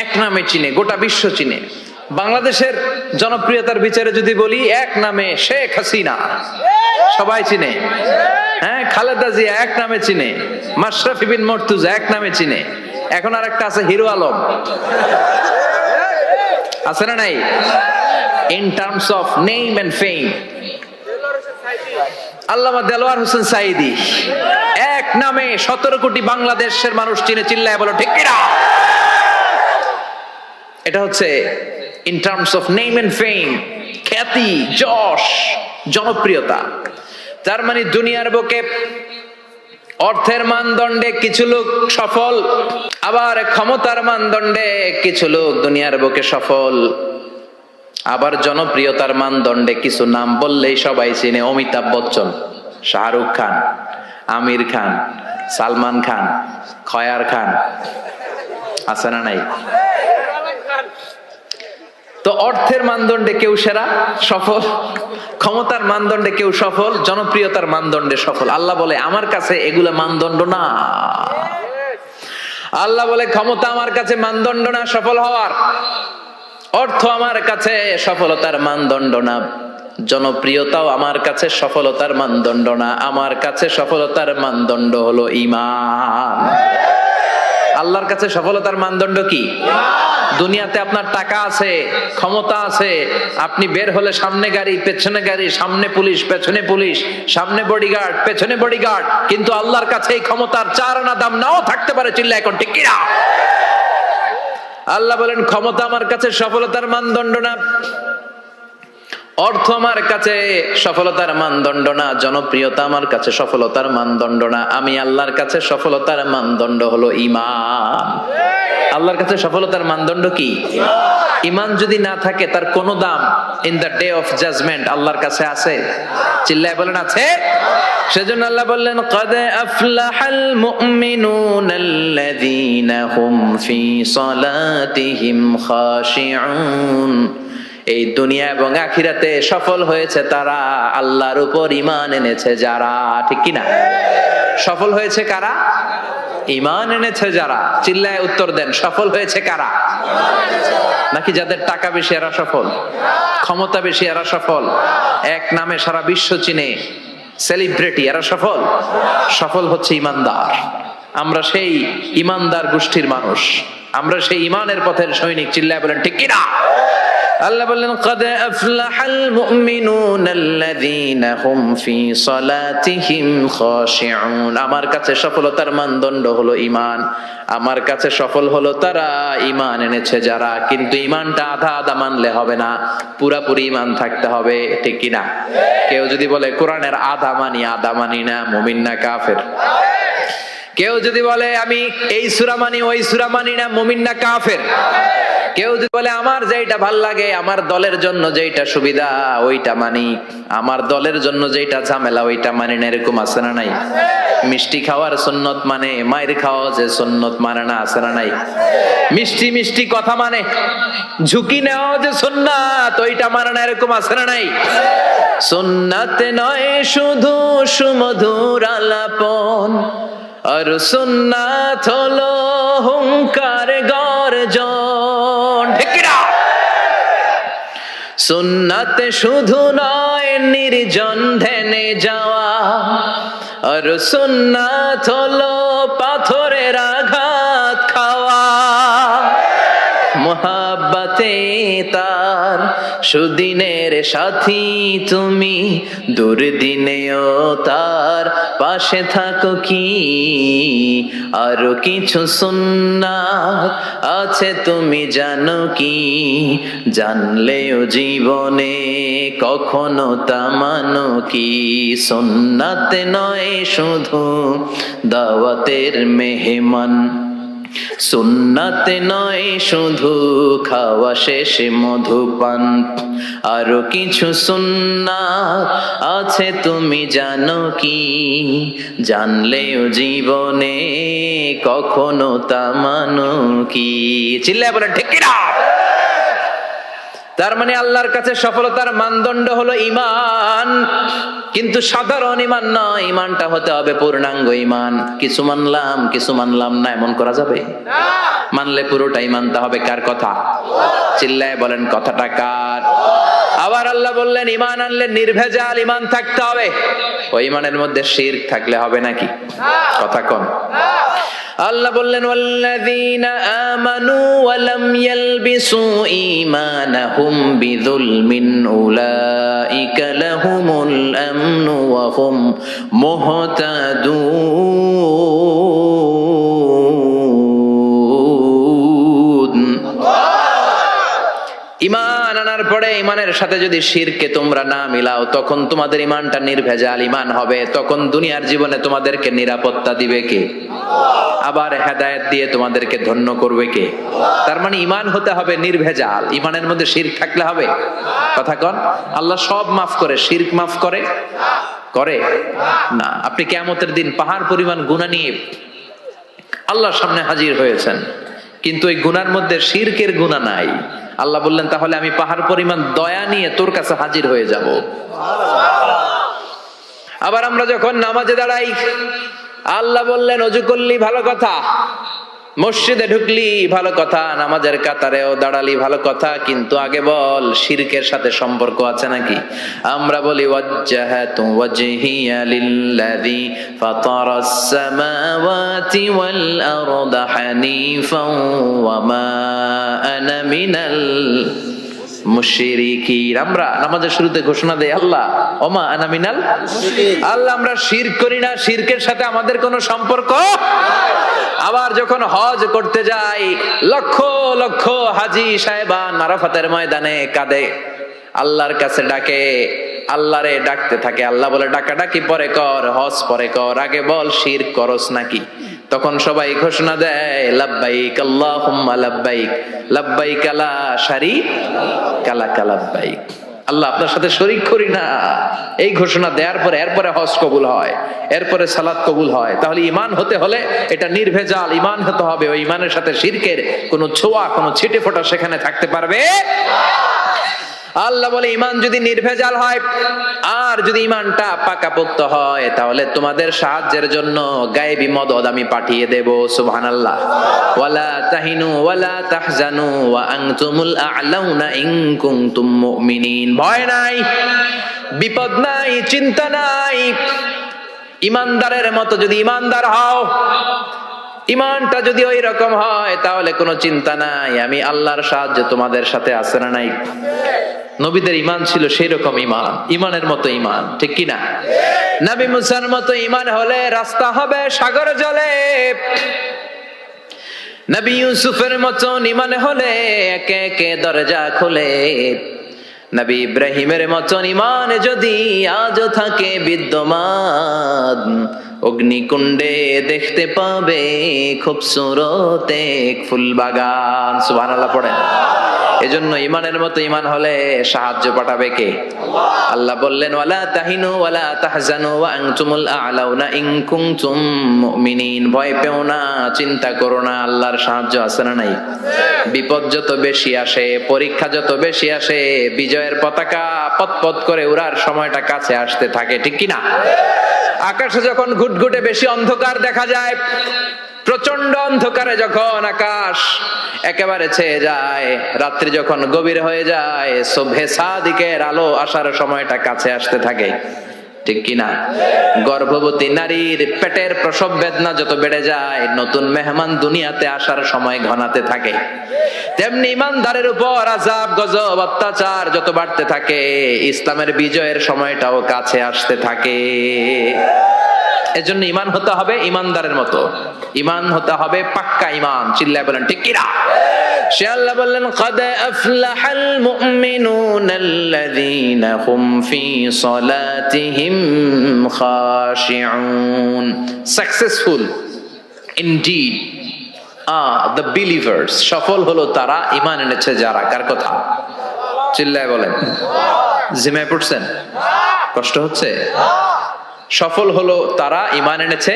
এক নামে চিনে, গোটা বিশ্ব চিনে। বাংলাদেশের জনপ্রিয়তার বিচারে যদি বলি, এক নামে শেখ হাসিনা, সবাই চিনে। হ্যাঁ, খালেদা জিয়া এক নামে চিনে, মাশরাফি বিন মুর্তজা এক নামে চিনে। এখন আর একটা আছে হিরো আলম, আছে না নাই? In terms of name and fame, Allama Delwar Hossain Sayeedi এক নামে 17 কোটি বাংলাদেশের মানুষ চিনে। চিল্লায় বলো ঠিক কিনা? এটা হচ্ছে in terms of name and fame, খ্যাতি, যশ, জনপ্রিয়তা। তার মানে দুনিয়ার বুকে অর্থের মানদণ্ডে কিছু লোক সফল, আবার ক্ষমতার মানদণ্ডে কিছু লোক দুনিয়ার বুকে সফল, আবার জনপ্রিয়তার মানদণ্ডে কিছু নাম বললেই সবাই চিনে। অমিতাভ বচ্চন, শাহরুখ খান, আমির খান, সালমান খান, খয়ার খান, আছে না নাই? তো অর্থের মানদণ্ডে কেউ সেরা সফল, ক্ষমতার মানদণ্ডে কেউ সফল, জনপ্রিয়তার মানদণ্ডে সফল। আল্লাহ বলে আমার কাছে এগুলো মানদণ্ড না। আল্লাহ বলে ক্ষমতা আমার কাছে মানদণ্ড না সফল হওয়ার, অর্থ আমার কাছে সফলতার মানদণ্ড না, জনপ্রিয়তাও আমার কাছে সফলতার মানদণ্ড না। আমার কাছে সফলতার মানদণ্ড হলো ঈমান। আল্লাহর কাছে সফলতার মানদণ্ড কি? দুনিয়াতে আপনার টাকা আছে, ক্ষমতা আছে, আপনি বের হলে সামনে গাড়ি, পেছনে গাড়ি, সামনে পুলিশ, পেছনে পুলিশ, সামনে বডিগার্ড, পেছনে বডিগার্ড, কিন্তু আল্লাহর কাছে এই ক্ষমতার 4 আনা দাম নাও থাকতে পারে। চিল্লা এখন ঠিক কিনা? আল্লাহ বলেন ক্ষমতা আমার কাছে সফলতার মানদণ্ড না, অর্থ আমার কাছে সফলতার মানদণ্ড না, জনপ্রিয়তা আমার কাছে সফলতার মানদণ্ড না। আমি আল্লাহর কাছে সফলতার মানদণ্ড হলো ঈমান। আল্লাহর কাছে সফলতার মানদণ্ড কি? ঈমান যদি না থাকে তার কোনো দাম in the day of judgement আল্লাহর কাছে আছে? চিল্লায় বলেন আছে। সেজন্য আল্লাহ বললেন ক্বাদ আফলাহাল মুমিনুনাল্লাযীনা হুম ফি সালাতিহিম খাশিউন। এই দুনিয়া এবং আখিরাতে সফল হয়েছে তারা, আল্লাহর উপর ঈমান এনেছে যারা। ঠিক কিনা? সফল হয়েছে কারা? ঈমান এনেছে যারা। চিল্লায় উত্তর দেন, সফল হয়েছে কারা? নাকি যাদের টাকা বেশি এরা সফল, ক্ষমতা বেশি এরা সফল, এক নামে সারা বিশ্ব চিনে সেলিব্রিটি এরা সফল? সফল হচ্ছে ঈমানদার। আমরা সেই ঈমানদার গোষ্ঠীর মানুষ, আমরা সেই ঈমানের পথের সৈনিক। চিল্লায় বলেন ঠিক কিনা? আল্লাহ বললেন قد أفلح المؤمنون الذين هم في صلاتهم خاشعون। আমার কাছে সফলতার মানদণ্ড হলো ঈমান। আমার কাছে সফল হলো তারা ঈমান এনেছে যারা। কিন্তু ঈমানটা আধা আধা মানলে হবে না, পুরাপুরি ঈমান থাকতে হবে। ঠিক কিনা? কেউ যদি বলে কোরআনের আধা মানি না, মুমিন না কাফের? কেউ যদি বলে আমি এই সূরা মানি ওই সূরা মানি না, মুমিন না কাফের? কেউ যদি বলে আমার যেটা ভাল লাগে, আমার দলের জন্য যেটা সুবিধা ওইটা মানি, আমার দলের জন্য যেটা ঝামেলা ওইটা মানি না, এরকম আছে না নাই? মিষ্টি খাওয়ার সুন্নত মানে, মায়ের খাওয়া যে সুন্নত মানে না, আছে না নাই? মিষ্টি মিষ্টি কথা মানে, ঝুঁকি নেওয়া যে সুন্নাত ওইটা মানে না, এরকম আছে না নাই? সুন্নাত নয় শুধু সুমধুর আলাপন, আর সুন্নাত হলো হুঙ্কার গর্জন। ঠিক কিনা? সুন্নাত শুধু নয় নির্জন ধ্যানে যাওয়া, আর সুন্নাত হলো পাথরের আঘাত খাওয়া। মোহাব্বতে তার সুদিনের সাথী তুমি, দুর্দিনেও তার পাশে থাকো কি? আরো কিছু সুন্নাত আছে তুমি জানো কি? জানলেও জীবনে কখনো তা মানো কি? সুন্নাত নয় শুধু দাওয়াতের মেহমান, সুন্নাত নয় শুধু খাওয়া শেষে মধুপান, আরো কিছু সুন্নাত আছে তুমি জানো কি? জানলেও জীবনে কখনো তা মানো কি? চিল্লায় বলেন ঠিক কিনা? তার মানে আল্লাহর কাছে সফলতার মানদণ্ড হলো ঈমান। কিন্তু সাধারণ ঈমান নয়, ঈমানটা হতে হবে পূর্ণাঙ্গ ঈমান। কিছু মানলাম না এমন করা যাবে না। মানলে পুরোটাই মানতে হবে। কার কথা? চিল্লায় বলেন কথাটা কার? আবার আল্লাহ বললেন ঈমান আনলে নির্ভেজাল ঈমান থাকতে হবে। ওই ঈমানের মধ্যে শিরক থাকলে হবে নাকি? কথা কোন? আল্লাহ বললেন ওয়াল্লাযীনা আমানু ওয়া লাম ইয়ালবিসু ঈমানাহুম বিযুলমিন উলাইকা লাহুমুল আমনু ওয়া হুম মুহতাদুন। ঈমান আনার পরে ঈমানের সাথে যদি শিরকে তোমরা না মিলাও, তখন তোমাদের ঈমানটা নির্ভেজাল ঈমান হবে। তখন দুনিয়ার জীবনে তোমাদেরকে নিরাপত্তা দিবে কে? আবার হেদায়েত দিয়ে তোমাদেরকে ধন্য করবে কে? তার মানে ঈমান হতে হবে নির্ভেজাল। ঈমানের মধ্যে শিরক থাকলে হবে? কথা কোন? আল্লাহ সব মাফ করে, শিরক মাফ করে না। আপনি কিয়ামতের দিন পাহাড় পরিমাণ গুনাহ নিয়ে আল্লাহর সামনে হাজির হয়েছেন, কিন্তু এই গুনার মধ্যে শিরকের গুনাহ নাই। আল্লাহ বললেন তাহলে আমি পাহাড় পরিমাণ দয়া নিয়ে তোর কাছে হাজির হয়ে যাব। আবার আমরা যখন নামাজে দাঁড়াই, আল্লাহ বললেন ওযু করলি ভালো কথা, মসজিদে ঢুকলি ভালো কথা, নামাজের কাতারেও দাঁড়ালি ভালো কথা, কিন্তু আগে বল শিরকের সাথে সম্পর্ক আছে নাকি? আমরা বলি ওয়াজ্জাহাতু ওয়াজহিয়া লিল্লাযী ফাতারাস সামাওয়াতি ওয়াল আরদা হানিফাও ওয়া মা আনা মিনাল মুশরিকিন। আমরা নামাজের শুরুতে ঘোষণা দেই আল্লাহ ওমা আনা মিনাল মুশরিকিন। আল্লাহ আমরা শিরক করি না, শিরকের সাথে আমাদের কোনো সম্পর্ক। আবার যখন হজ করতে যাই, লক্ষ লক্ষ হাজী সাহেবান আরাফাতের ময়দানে কাঁদে, আল্লাহর কাছে ডাকে, আল্লাহরে ডাকতে থাকে। আল্লাহ বলে ডাকাডাকি পরে কর, হজ পরে কর, আগে বল শিরক করস নাকি? তখন সবাই ঘোষণা দেয় লাব্বাইক আল্লাহুম্মা লাব্বাইক, লাব্বাইক লা শারীকা লাক লাব্বাইক। আল্লাহ আপনার সাথে শরীক করি না, এই ঘোষণা দেওয়ার পরে এরপরে হজ কবুল হয়, এরপরে সালাত কবুল হয়। তাহলে ঈমান হতে হলে এটা নির্ভেজাল ঈমান হতে হবে। ওই ঈমানের সাথে শিরকের কোনো ছোঁয়া, কোনো ছিটে ফোঁটা সেখানে থাকতে পারবে। আল্লাহ বলে ইমান যদি নির্ভেজাল হয় আর যদি ইমানটা পাকাপোক্ত হয় তাহলে তোমাদের সাহায্যের জন্য গায়েবী মদদ আমি পাঠিয়ে দেব। সুবহানাল্লাহ। ওয়ালা তাহিনু ওয়ালা তাহজানু ওয়া আনতুমুল আ'লাউনা ইন কুনতুম মুমিনিন। ভয় নাই, বিপদ নাই, চিন্তা নাই। ইমানদারের মতো যদি ইমানদার হও, ইমানটা যদি ওই রকম হয় তাহলে কোনো চিন্তা নাই, আমি আল্লাহর সাহায্য তোমাদের সাথে আছে না নাই? নবীদের ইমান ছিল সেই রকম ইমান, ইমানের মতো ইমান, ঠিক কি না? নবী মুসার মতো ইমান হলে রাস্তা হবে সাগর জলে। নবী ইউসুফের মতো ইমান হলে একে একে দরজা খোলে। নবী ইব্রাহিমের মতো ইমান যদি আজও থাকে বিদ্যমান, অগ্নিকুণ্ডে দেখতে পাবে খুবসুরত এক ফুল বাগান। সুবহানাল্লাহ পড়েন। এজন্য ইমানের মতো ইমান হলে সাহায্য পাঠাবে কে? আল্লাহ বললেন ওয়ালা তাহিনু ওয়ালা তাহজানু ওয়া আনতুমুল আ'লাউনা ইন কুনতুম মুমিনিন। ভয় পেও না, চিন্তা করো না, আল্লাহর সাহায্য আছে না নাই? বিপদ যত বেশি আসে, পরীক্ষা যত বেশি আসে, বিজয়ের পতাকা পতপত করে উড়ার সময়টা কাছে আসতে থাকে, ঠিক কি না? আকাশে যখন ঘুটঘুটে বেশি অন্ধকার দেখা যায়, প্রচন্ড অন্ধকারে যখন আকাশ একেবারে ছেয়ে যায়, রাত্রি যখন গভীর হয়ে যায়, সুবহে সাদিকের আলো আসার সময়টা কাছে আসতে থাকে, ঠিক কিনা? গর্ভবতী নারীর পেটের প্রসব বেদনা যত বেড়ে যায়, নতুন মেহমান দুনিয়াতে আসার সময় ঘনাতে থাকে, তেমনি ইমানদারের উপর আযাব গজব অত্যাচার যত বাড়তে থাকে, ইসলামের বিজয়ের সময়টাও কাছে আসতে থাকে। এজন্য ইমান হতে হবে ইমানদারের মতো, ইমান হতে হবে পাক্কা ইমান। চিল্লায় বলেন ঠিক কিনা? সে আল্লাহ বললেন قد أفلح المؤمنون الذين هم في صلاتهم خاشعون. Successful indeed are the believers. সফল হলো তারা ঈমান এনেছে যারা। কার কথা? চিল্লায় বলেন। জিমায় পড়ছেন? কষ্ট হচ্ছে? সফল হলো তারা ঈমান এনেছে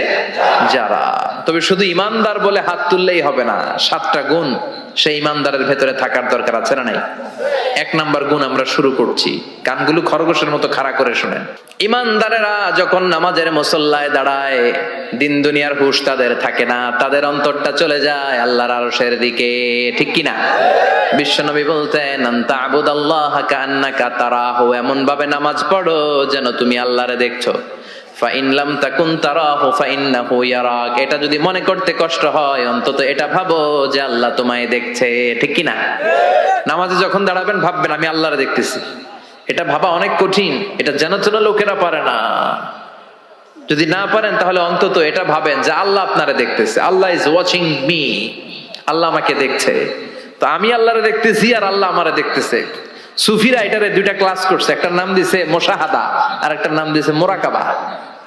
যারা। তবে শুধু ঈমানদার বলে হাত তুললেই হবে না, 7টা গুণ সেই ঈমানদারের ভেতরে থাকার দরকার আছে না নাই? 1 নাম্বার গুণ আমরা শুরু করছি, কানগুলো খরগোশের মতো খাড়া করে শুনেন। ঈমানদারেরা যখন নামাজের মুসল্লায় দাঁড়ায়, দিন দুনিয়ার হুঁশ তাদের থাকে না, তাদের অন্তরটা চলে যায় আল্লাহর আরশের দিকে, ঠিক কি না? বিশ্বনবী বলতেন আনতা আবুদাল্লাহা কান্নাকা তারাহু, এমন ভাবে নামাজ পড়ো যেন তুমি আল্লাহরে দেখছো। ফাইন লাম তাকুন তারাহু ফাইন্নাহু ইয়ারাক, এটা যদি মনে করতে কষ্ট হয় অন্তত এটা ভাবো যে আল্লাহ তোমায় দেখছে, ঠিক কি না? নামাজে যখন দাঁড়াবেন ভাববেন আমি আল্লাহরে দেখতেছি। এটা ভাবা অনেক কঠিন, এটা জানা চেনা লোকেরা পারে না। যদি না পারেন তাহলে অন্তত এটা ভাবেন যে আল্লাহ আপনারে দেখতেছে, আল্লাহ ইজ ওয়াচিং মি, আল্লাহ আমাকে দেখছে। তো আমি আল্লাহরে দেখতেছি আর আল্লাহ আমারে দেখতেছে। সুফিরা এটারে 2টা ক্লাস করছে, একটার নাম দিছে মুশাহাদা আর একটার নাম দিছে মুরাকাবা।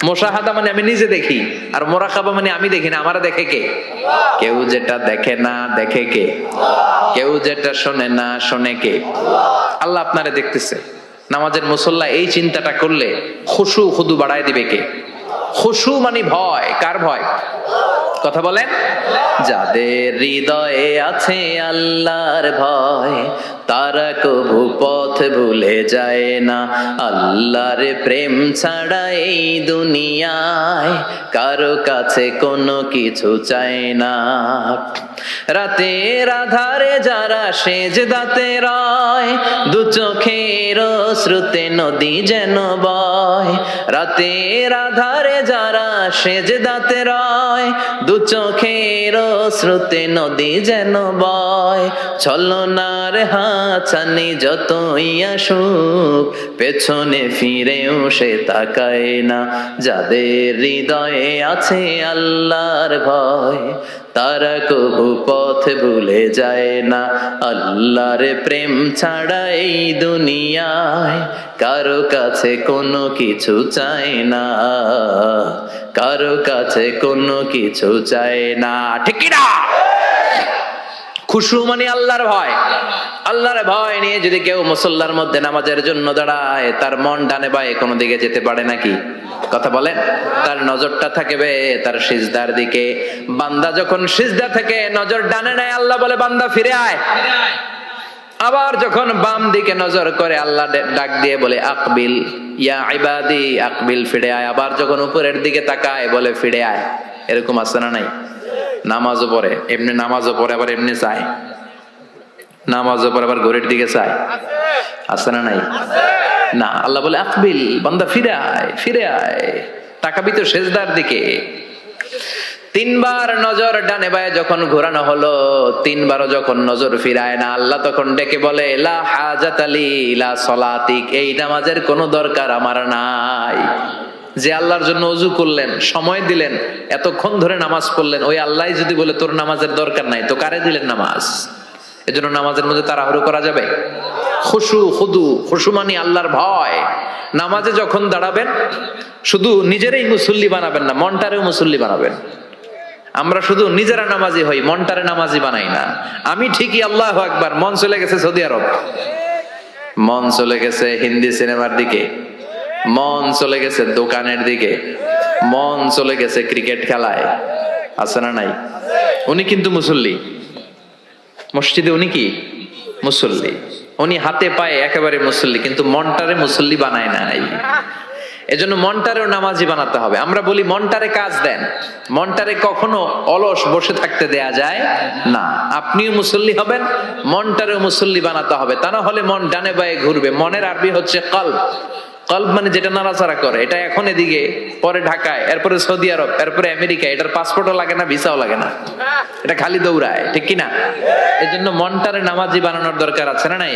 মুশাহাদা মানে আমি নিজে দেখি, আর মুরাকাবা মানে আমি দেখি না, আমারে দেখে কে? কেউ যেটা দেখে না দেখে কে? কেউ যেটা শোনে না শোনে কে? আল্লাহ আপনারে দেখতেছে। নামাজের মুসল্লা এই চিন্তাটা করলে খুশু খুদু বাড়ায় দিবে কে? খুশু মানে ভয়। কার ভয়? কথা বলেন। যাদের হৃদয়ে আছে আল্লাহর ভয়, তারা কবু পথ ভুলে যায় না। আল্লাহর প্রেম ছাড়া এই দুনিয়ায় কারো কাছে কোনো কিছু চায় না। রাতের আধারে যারা সেজদাতে রয়, দু চোখের শ্রুতে নদী যেন বয়। রাতের আধারে যারা সেজদাতে রয়, দু চোখের শ্রুতে নদী যেন বয়। ছলনার হাতছানি যতই আসুক, পেছনে ফিরেও সে তাকায় না। যাদের হৃদয়ে আছে আল্লাহর ভয়, তারা কবু পথ ভুলে যায় না। আল্লাহর প্রেম ছাড়া এই দুনিয়ায় কারো কাছে কোনো কিছু চায় না, কারো কাছে কোনো কিছু চায় না, ঠিক কি না? খুশু মানে আল্লাহর ভয়। আল্লাহর ভয় নিয়ে যদি কেউ মুসল্লার মধ্যে নামাজের জন্য দাঁড়ায়, তার মন ডানে বায়ে কোনো দিকে যেতে পারে নাকি? কথা বলেন। তার নজরটা থাকবে তার সিজদার দিকে। বান্দা যখন সিজদা থেকে নজর ডানে নেয়, আল্লাহ বলে বান্দা ফিরে আয়। আবার যখন বাম দিকে নজর করে আল্লাহ ডাক দিয়ে বলে আকবিল ইয়া ইবাদি আকবিল, ফিরে আয়। আবার যখন উপরের দিকে তাকায় বলে ফিরে আয়। এরকম আছে না নাই? নামাজও পড়ে এমনি, নামাজও পড়ে আবার এমনি চায়, নামাজও পড়ে আবার ঘড়ির দিকে চায়, আছে না নাই? না, আল্লাহ বলে আকবিল, বান্দা ফিরে আয়, ফিরে আয়, তাকাবি তো সেজদার দিকে। তিনবার নজর ডানে বায়ে যখন ঘোরানো হলো, তিনবারও যখন নজর ফিরায় না, আল্লাহ তখন ডেকে বলে লা হাজাতা লি লা সলাতিক, এই নামাজের কোনো দরকার আমার নাই। যে আল্লাহর জন্য ওযু করলেন, সময় দিলেন, এতক্ষণ ধরে নামাজ পড়লেন, ওই আল্লাহই যদি বলে তোর নামাজের দরকার নাই, তো কারে দিলেন নামাজ? এজন্য নামাজের মধ্যে তাড়াহুড়ো করা যাবে? খুশু খুদু, খুশু মানে আল্লাহর ভয়। নামাজে যখন দাঁড়াবেন শুধু নিজেরই মুসল্লি বানাবেন না, মনটারেও মুসল্লি বানাবেন। আমরা শুধু নিজেরা নামাজি হই, মনটারে নামাজি বানাই না। আমি ঠিকই আল্লাহু আকবার, মন চলে গেছে সৌদি আরব, মন চলে গেছে হিন্দি সিনেমার দিকে, মন চলে গেছে দোকানের দিকে, মন চলে গেছে ক্রিকেট খেলায়, আছে না নাই? উনি কিন্তু মুসল্লি, মসজিদে উনি কি মুসল্লি, উনি হাতে পায়ে একেবারে মুসল্লি, কিন্তু মনটারে মুসল্লি বানায় নাই। এজন্য মনটারেও নামাজি বানাতে হবে। আমরা বলি মনটারে কাজ দেন, মনটারে কখনো অলস বসে থাকতে দেয়া যায় না। আপনিও মুসল্লি হবেন, মনটারেও মুসল্লি বানাতে হবে, তা না হলে মন ডানে বায়ে ঘুরবে। মনের আরবি হচ্ছে কলব। কলব মানে যেটা নাড়াচাড়া করে। এটা এখন এদিকে, পরে ঢাকায়, এরপরে সৌদি আরব, এরপরে আমেরিকা। এটার পাসপোর্টও লাগে না, ভিসাও লাগে না, এটা খালি দৌড়ায়, ঠিক কিনা? এজন্য মনটারে নামাজি বানানোর দরকার আছে না নাই?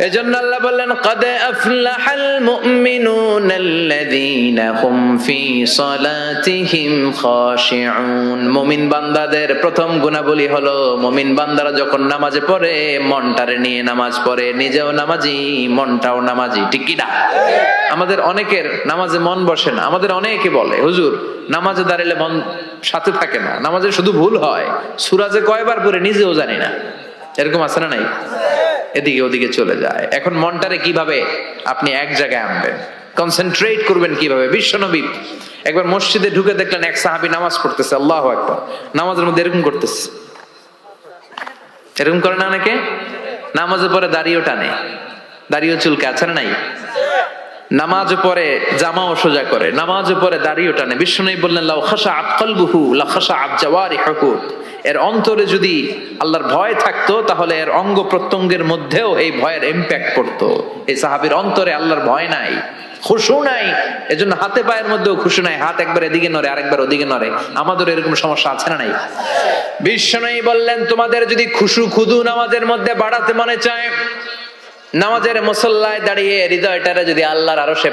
এজন্য আল্লাহ বললেন কদ আফলাহাল মুমিনুনাল্লাযীনা হুম ফি সালাতিহিম খাশিউন। মুমিন বান্দাদের প্রথম গুণাবলী হলো মুমিন বান্দারা যখন নামাজে পড়ে মনটারে নিয়ে নামাজ পড়ে, নিজেও নামাজি, মনটাও নামাজি, ঠিক কি না? আমাদের অনেকের নামাজে মন বসে না। আমাদের অনেকে বলে হুজুর নামাজে দাঁড়ালে মন সাথে থাকে না, নামাজে শুধু ভুল হয়, সূরা যে কয়বার পড়ে নিজেও জানি না। এরকম আছে না নাই? এদিকে ওদিকে চলে যায়। এখন মনটারে কিভাবে আপনি এক জায়গায় আনবেন, কনসেন্ট্রেট করবেন কিভাবে? বিশ্বনবী একবার মসজিদে ঢুকে দেখলেন এক সাহাবী নামাজ পড়তেছে, আল্লাহু আকবার, নামাজের মধ্যে এরকম করতেছে। এরকম করে না অনেকে? নামাজের পরে দাড়িও টানে, দাড়িও চুলকে, আছে না নাই? নামাজ পড়ে জামাও সোজা করে, নামাজ পড়ে দাড়িও টানে। বিশ্বনবী বললেন লাউ খাশাআত কলবুহু লা খাশাআত জাওয়ারিহুহু, এর অন্তরে যদি আল্লাহর ভয় থাকতো তাহলে এর অঙ্গ প্রত্যঙ্গের মধ্যেও এই ভয়ের ইম্প্যাক্ট পড়তো। এই সাহাবীর অন্তরে আল্লাহর ভয় নাই, খুশু নাই, এজন্য হাতে পায়ের মধ্যেও খুশু নাই, হাত একবার এদিকে নড়ে আরেকবার ওদিকে নড়ে। আমাদের এরকম সমস্যা আছে না নাই? বিশ্বনবী বললেন তোমাদের যদি খুশু খুদু নামাজের মধ্যে বাড়াতে মনে চায়, নামাজের মুসল্লায় দাঁড়িয়ে হৃদয়টারে যদি আল্লাহর আরশে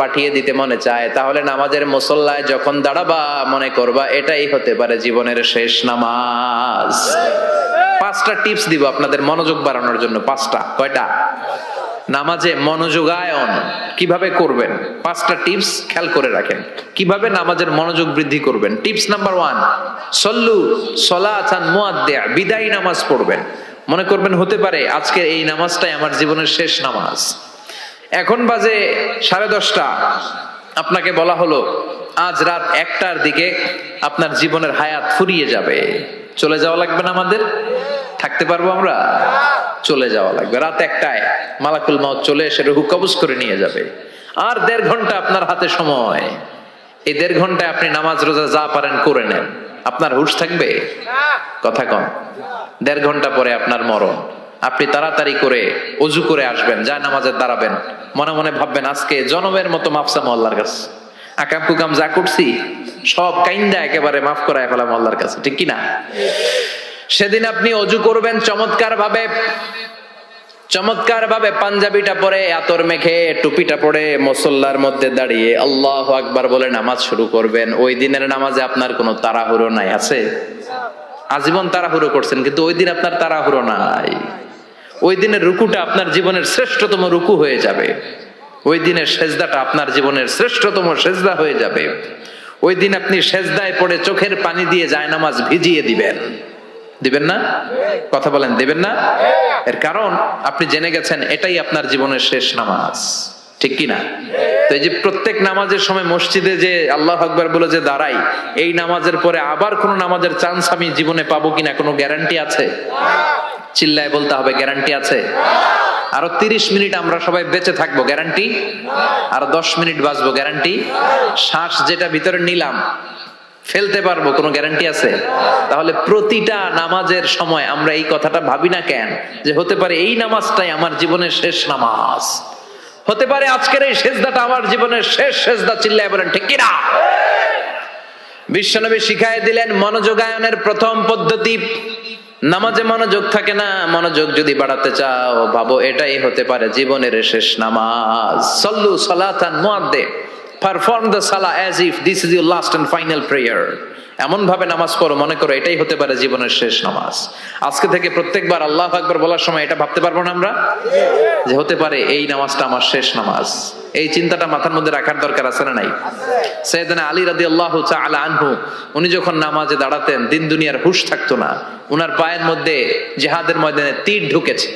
পাঠিয়ে দিতে মনে চায়, তাহলে নামাজের মুসল্লায় যখন দাঁড়াবা মনে করবা এটাই হতে পারে জীবনের শেষ নামাজ। 5টা টিপস দিব আপনাদের মনোযোগ বাড়ানোর জন্য। 5টা। কয়টা? নামাজে মনোযোগায়ন কিভাবে করবেন 5টা টিপস খেয়াল করে রাখেন, কিভাবে নামাজের মনোযোগ বৃদ্ধি করবেন। টিপস নাম্বার 1, সল্লু সলাতান মুআদ্দিয়া, বিদায়ী নামাজ পড়বেন। মনে করবেন হতে পারে আজকের এই নামাজটাই আমার জীবনের শেষ নামাজ। এখন বাজে 10:30, আপনাকে বলা হলো আজ রাত 1টার দিকে আপনার জীবনের হায়াত ফুরিয়ে যাবে। চলে যাওয়া লাগবে না? আমাদের থাকতে পারবো আমরা? চলে যাওয়া লাগবে। রাত 1টায় মালাকুল মাউত চলে এসে রূহ কবজ করে নিয়ে যাবে। আর 1.5 ঘন্টা আপনার হাতে সময়। এই 1.5 ঘন্টায় আপনি নামাজ রোজা যা পারেন করে নেন। আপনার হুঁশ থাকবে? কথা কম। 1.5 ঘন্টা পরে আপনার মরণ। আপনি তাড়াতাড়ি করে ওযু করে আসবেন, যায় নামাজে দাঁড়াবেন, মনে মনে ভাববেন আজকে জনমের মতো মাফ চামু আল্লাহর কাছে, আকাম কুকাম যা করছি সব কাইন্দা একেবারে মাফ করায় ফেলাম আল্লাহর কাছে, ঠিক কিনা? সেদিন আপনি ওযু করবেন চমৎকার ভাবে পাঞ্জাবিটা পরে, আতর মেখে, টুপিটা পরে মুসল্লার মধ্যে দাঁড়িয়ে আল্লাহু আকবার বলে নামাজ শুরু করবেন। ওই দিনের নামাজে আপনার কোনো তাড়াহুড়ো নাই। আছে? আজীবন তাড়াহুড়ো করছেন, কিন্তু ওই দিন আপনার তাড়াহুড়ো নাই। ওই দিনের রুকুটা আপনার জীবনের শ্রেষ্ঠতম রুকু হয়ে যাবে। ওই দিনের সেজদাটা আপনার জীবনের শ্রেষ্ঠতম সেজদা হয়ে যাবে। ওই দিন আপনি সেজদায় পড়ে চোখের পানি দিয়ে জায়নামাজ ভিজিয়ে দিবেন। দিবেন না? কথা বলেন, দিবেন না? এর কারণ আপনি জেনে গেছেন এটাই আপনার জীবনের শেষ নামাজ, ঠিক কিনা? তো এই যে প্রত্যেক নামাজের সময় মসজিদে যে আল্লাহু আকবার বলে যে দাঁড়াই, এই নামাজের পরে আবার কোন নামাজের চান্স আমি জীবনে পাবো কিনা কোনো গ্যারান্টি আছে? চিল্লায় বলতে হবে, গ্যারান্টি আছে? আরো 30 মিনিট আমরা সবাই বেঁচে থাকবো, গ্যারান্টি? আরো 10 মিনিট বাঁচবো, গ্যারান্টি? শ্বাস যেটা ভিতরে নিলাম ফেলতে পারবো, কোনো গ্যারান্টি আছে? তাহলে প্রতিটা নামাজের সময় আমরা এই কথাটা ভাবি না কেন, যে হতে পারে এই নামাজটাই আমার জীবনের শেষ নামাজ, হতে পারে আজকের এই সেজদাটা আমার জীবনের শেষ সেজদা। চিল্লায় বলেন ঠিক কিনা? বিশ্বনবী শিখায় দিলেন মনোযোগায়নের প্রথম পদ্ধতি। নামাজে মনোযোগ থাকে না, মনোযোগ যদি বাড়াতে চাও ভাবো এটাই হতে পারে জীবনের শেষ নামাজ। সল্লু সালাতান মুআদ্দে, পারফর্ম দ্য সালাহ as if this is your last and final prayer. এমন ভাবে নামাজ পড়ো মনে করো এটাই হতে পারে জীবনের শেষ নামাজ। আজকে থেকে প্রত্যেকবার আল্লাহু আকবার বলার সময় এটা ভাবতে পারবো না আমরা, যে হতে পারে এই নামাজটা আমার শেষ নামাজ। এই চিন্তাটা মাথার মধ্যে রাখার দরকার আছে না নাই? সাইয়েদনা আলী রাদিয়াল্লাহু তাআলা আনহু, উনি যখন নামাজে দাঁড়াতেন দিন দুনিয়ার হুঁশ থাকতো না। উনার পায়ের মধ্যে জিহাদের ময়দানে তীর ঢুকেছে,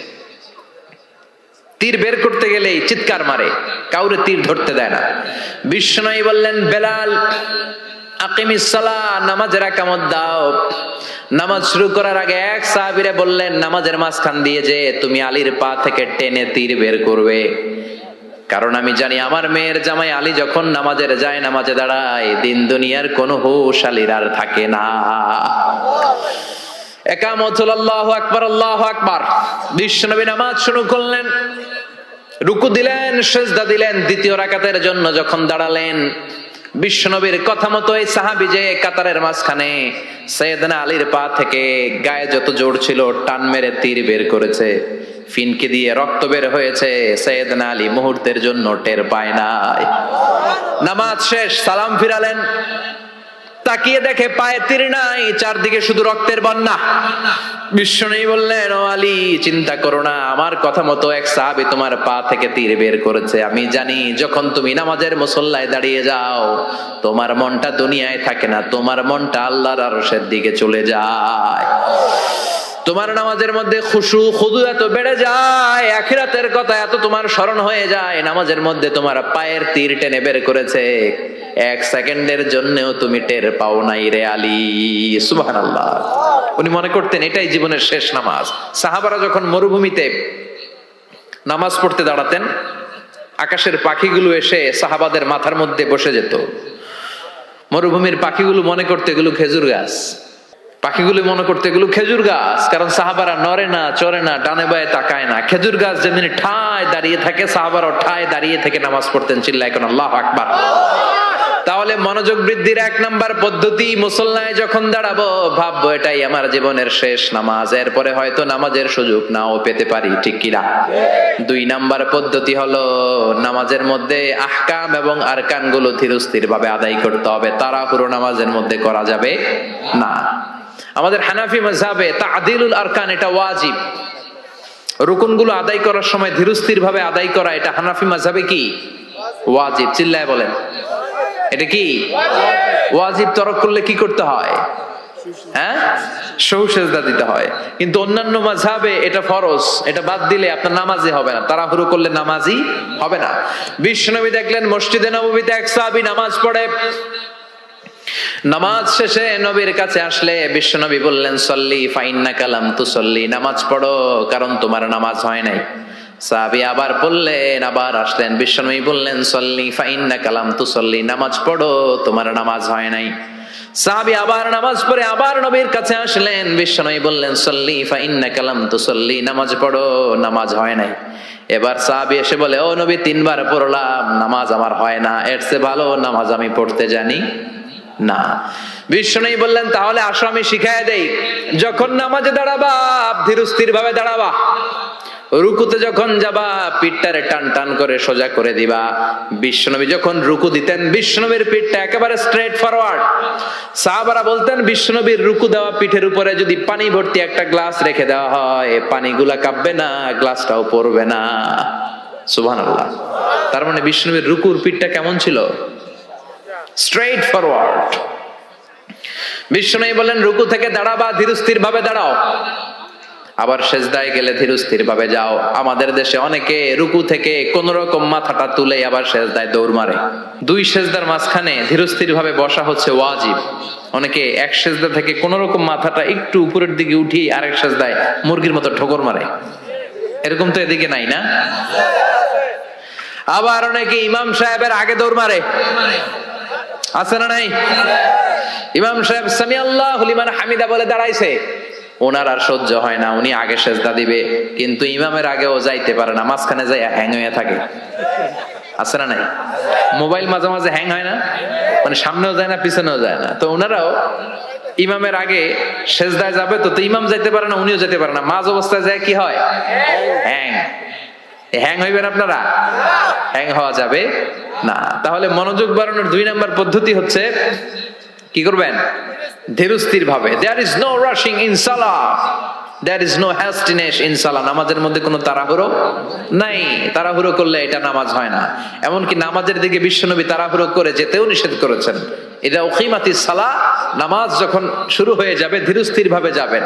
তীর বের করতে গেলেই চিৎকার মারে, কাউরে তীর ধরতে দেয় না। বিশ্বনবী বললেন, বেলাল আকিমিস সালাহ, নামাজের একামত দাও। নামাজ শুরু করার আগে এক সাহাবীরে বললেন, নামাজের মাঝখান দিয়ে যে তুমি আলীর পা থেকে টেনে তীর বের করবে, কারণ আমি জানি আমার মেয়ের জামাই আলী যখন নামাজের যায়, নামাজে দাঁড়ায়, দিন দুনিয়ার কোনো হুঁশ আলীর আর থাকে না। একামত হলো আল্লাহু আকবার, আল্লাহু আকবার। বিশ্বনবী নামাজ শুরু করলেন, রুকু দিলেন, সিজদা দিলেন। দ্বিতীয় রাকাতের জন্য যখন দাঁড়ালেন, বিশ্বনবীর কথা মতো এই সাহাবী যে কাতারের মাঝখানে সাইয়েদনা আলীর পা থেকে গায়ে যত জোর ছিল টান মেরে তীর বের করেছে, ফিনকে দিয়ে রক্ত বের হয়েছে। সাইয়েদনা আলী মুহূর্তের জন্য টের পায় নাই। নামাজ শেষ, সালাম ফিরালেন, তাকিয়ে দেখে পায়ে তীর নাই, চারদিকে শুধু রক্তের বন্যা। বিশ্বনবী বললেন, ও আলী চিন্তা করো না, আমার কথা মতো এক সাহাবী তোমার পা থেকে তীর বের করেছে। আমি জানি যখন তুমি নামাজের মুসল্লায় দাঁড়িয়ে যাও তোমার মনটা দুনিয়ায় থাকে না, তোমার মনটা আল্লাহর আরশের দিকে চলে যায়। তোমার নামাজের মধ্যে খুশু খুদু এত বেড়ে যায়, আখিরাতের কথা এত তোমার স্মরণ হয়ে যায়, নামাজের মধ্যে তোমার পায়ের তীর টেনে বের করেছে, এক সেকেন্ডের জন্যও তুমি টের পাও নাই রে আলী। সুবহানাল্লাহ। উনি মনে করতেন এটাই জীবনের শেষ নামাজ। সাহাবারা যখন মরুভূমিতে নামাজ পড়তে দাঁড়াতেন, আকাশের পাখিগুলো এসে সাহাবাদের মাথার মধ্যে বসে যেত। মরুভূমির পাখিগুলো মনে করতে এগুলো খেজুর গাছ, পাখিগুলো মনে করতে এগুলো খেজুর গাছ, কারণ সাহাবারা নড়ে না, চড়ে না, ডানে বায়ে তাকায় না। খেজুর গাছ যেমনি ঠায় দাঁড়িয়ে থাকে, সাহাবারাও ঠায় দাঁড়িয়ে থেকে নামাজ পড়তেন। চিল্লায় কোন আল্লাহু আকবার। তাহলে মনোযোগ বৃদ্ধির এক নাম্বার পদ্ধতি, মুসল্লায় যখন দাঁড়াবো ভাববো এটাই আমার জীবনের শেষ নামাজ, এরপরে হয়তো নামাজের সুযোগ নাও পেতে পারি, ঠিক কিনা? 2 নাম্বার পদ্ধতি হলো নামাজের মধ্যে আহকাম এবং আরকান গুলো ধীরস্থির ভাবে আদায় করতে হবে, তাড়াহুড়ো নামাজের মধ্যে করা যাবে না। আমাদের হানাফি মাযহাবে তা'দিলুল আরকান এটা ওয়াজিব। রুকুনগুলো আদায় করার সময় ধীরস্থির ভাবে আদায় করা এটা হানাফি মাযহাবে কি ওয়াজিব। চিল্লায় বলেন এটা কি ওয়াজিব। তরক করলে কি করতে হয়? হ্যাঁ, সহু সেজদা দিতে হয়। কিন্তু অন্যান্য মাযহাবে এটা ফরজ, এটা বাদ দিলে আপনার নামাজই হবে না, তাড়াহুড়ো করলে নামাজই হবে না। বিশ্বনবী দেখলেন মসজিদে নববীতে এক সাহাবী নামাজ পড়ে, নামাজ শেষে নবীর কাছে আসলে বিশ্বনবী বললেন, সল্লি ফাইন্নাকা লাম তুসল্লি, নামাজ পড়ো কারণ তোমার নামাজ হয় নাই। সাহাবী আবার বললেন, আবার আসলেন, বিশ্বনবী বললেন, সল্লি ফাইন্নাকা লাম তুসল্লি, নামাজ পড়ো তোমার নামাজ হয় নাই। সাহাবী আবার নামাজ পড়ে আবার নবীর কাছে আসলেন, বিশ্বনবী বললেন, সল্লি ফাইন্নাকা লাম তুসল্লি, নামাজ পড়ো নামাজ হয় নাই। এবার সাহাবী এসে বলে, ও নবী 3 বার পড়লাম, নামাজ আমার হয় না, এর চেয়ে ভালো নামাজ আমি পড়তে জানি না। বিশ্বনবী বললেন, তাহলে আসো আমি শিখায় দেই, যখন নামাজে দাঁড়াবা ধীরস্থির ভাবে দাঁড়াবা, রুকুতে যখন যাবা পিঠটারে টান টান করে সোজা করে দিবা। বিশ্বনবী যখন রুকু দিতেন বিশ্বনবীর পিঠটা একেবারে স্ট্রেট ফরওয়ার্ড। সাহাবারা বলতেন বিশ্বনবীর রুকু দেওয়া পিঠের উপরে যদি পানি ভর্তি একটা গ্লাস রেখে দেওয়া হয়, পানিগুলা কাঁপবে না, গ্লাসটাও পড়বে না। সুবহানাল্লাহ। তার মানে বিশ্বনবীর রুকুর পিঠটা কেমন ছিল? Straight forward. বিশ্বনবী বলেন, রুকু থেকে দাঁড়াবা ধীরস্থির ভাবে দাঁড়াও, আবার সেজদায় গেলে ধীরস্থির ভাবে যাও। আমাদের দেশে অনেকে রুকু থেকে কোন রকম মাথাটা তুলে আবার সেজদায় দৌড় মারে। 2 সেজদার মাঝখানে ধীরস্থির ভাবে বসা হচ্ছে ওয়াজিব। অনেকে এক সেজদা থেকে কোন রকম মাথাটা একটু উপরের দিকে উঠিয়ে আরেক সেজদায় মুরগির মতো ঠোকর মারে, এরকম তো এদিকে নাই না? আবার অনেকে ইমাম সাহেবের আগে দৌড় মারে, আছে না নাই? ইমাম সাহেব সামি আল্লাহু লিমান হামিদা বলে দাঁড়াইছে, ওনার আর সহ্য হয় না, উনি আগে সেজদা দিবে, কিন্তু ইমামের আগেও যাইতে পারে না, মাঝখানে যাই হ্যাং হয়ে থাকে, আছে না নাই? মোবাইল মাঝে মাঝে হ্যাং হয় না, মানে সামনেও যায় না পিছনেও যায় না, তো ওনারাও ইমামের আগে সেজদায় যাবে, তো ইমাম যাইতে পারে না, উনিও যেতে পারে না, মাঝ অবস্থায় যায় কি হয়? হ্যাং। হ্যাং হইবেন আপনারা? হ্যাং হওয়া যাবে না। তাহলে মনোযোগ বাড়ানোর 2 নাম্বার পদ্ধতি হচ্ছে কি করবেন? ধীরস্থির ভাবে। There is no rushing in salah, there is no hastiness in salah. নামাজের মধ্যে কোনো তাড়াহুড়ো নাই, তাড়াহুড়ো করলে এটা নামাজ হয় না। এমনকি নামাজের দিকে বিশ্বনবী তাড়াহুড়ো করে যেতেও নিষেধ করেছেন। ইদা উকিমাতিস সালাহ, নামাজ যখন শুরু হয়ে যাবে ধীরস্থির ভাবে যাবেন,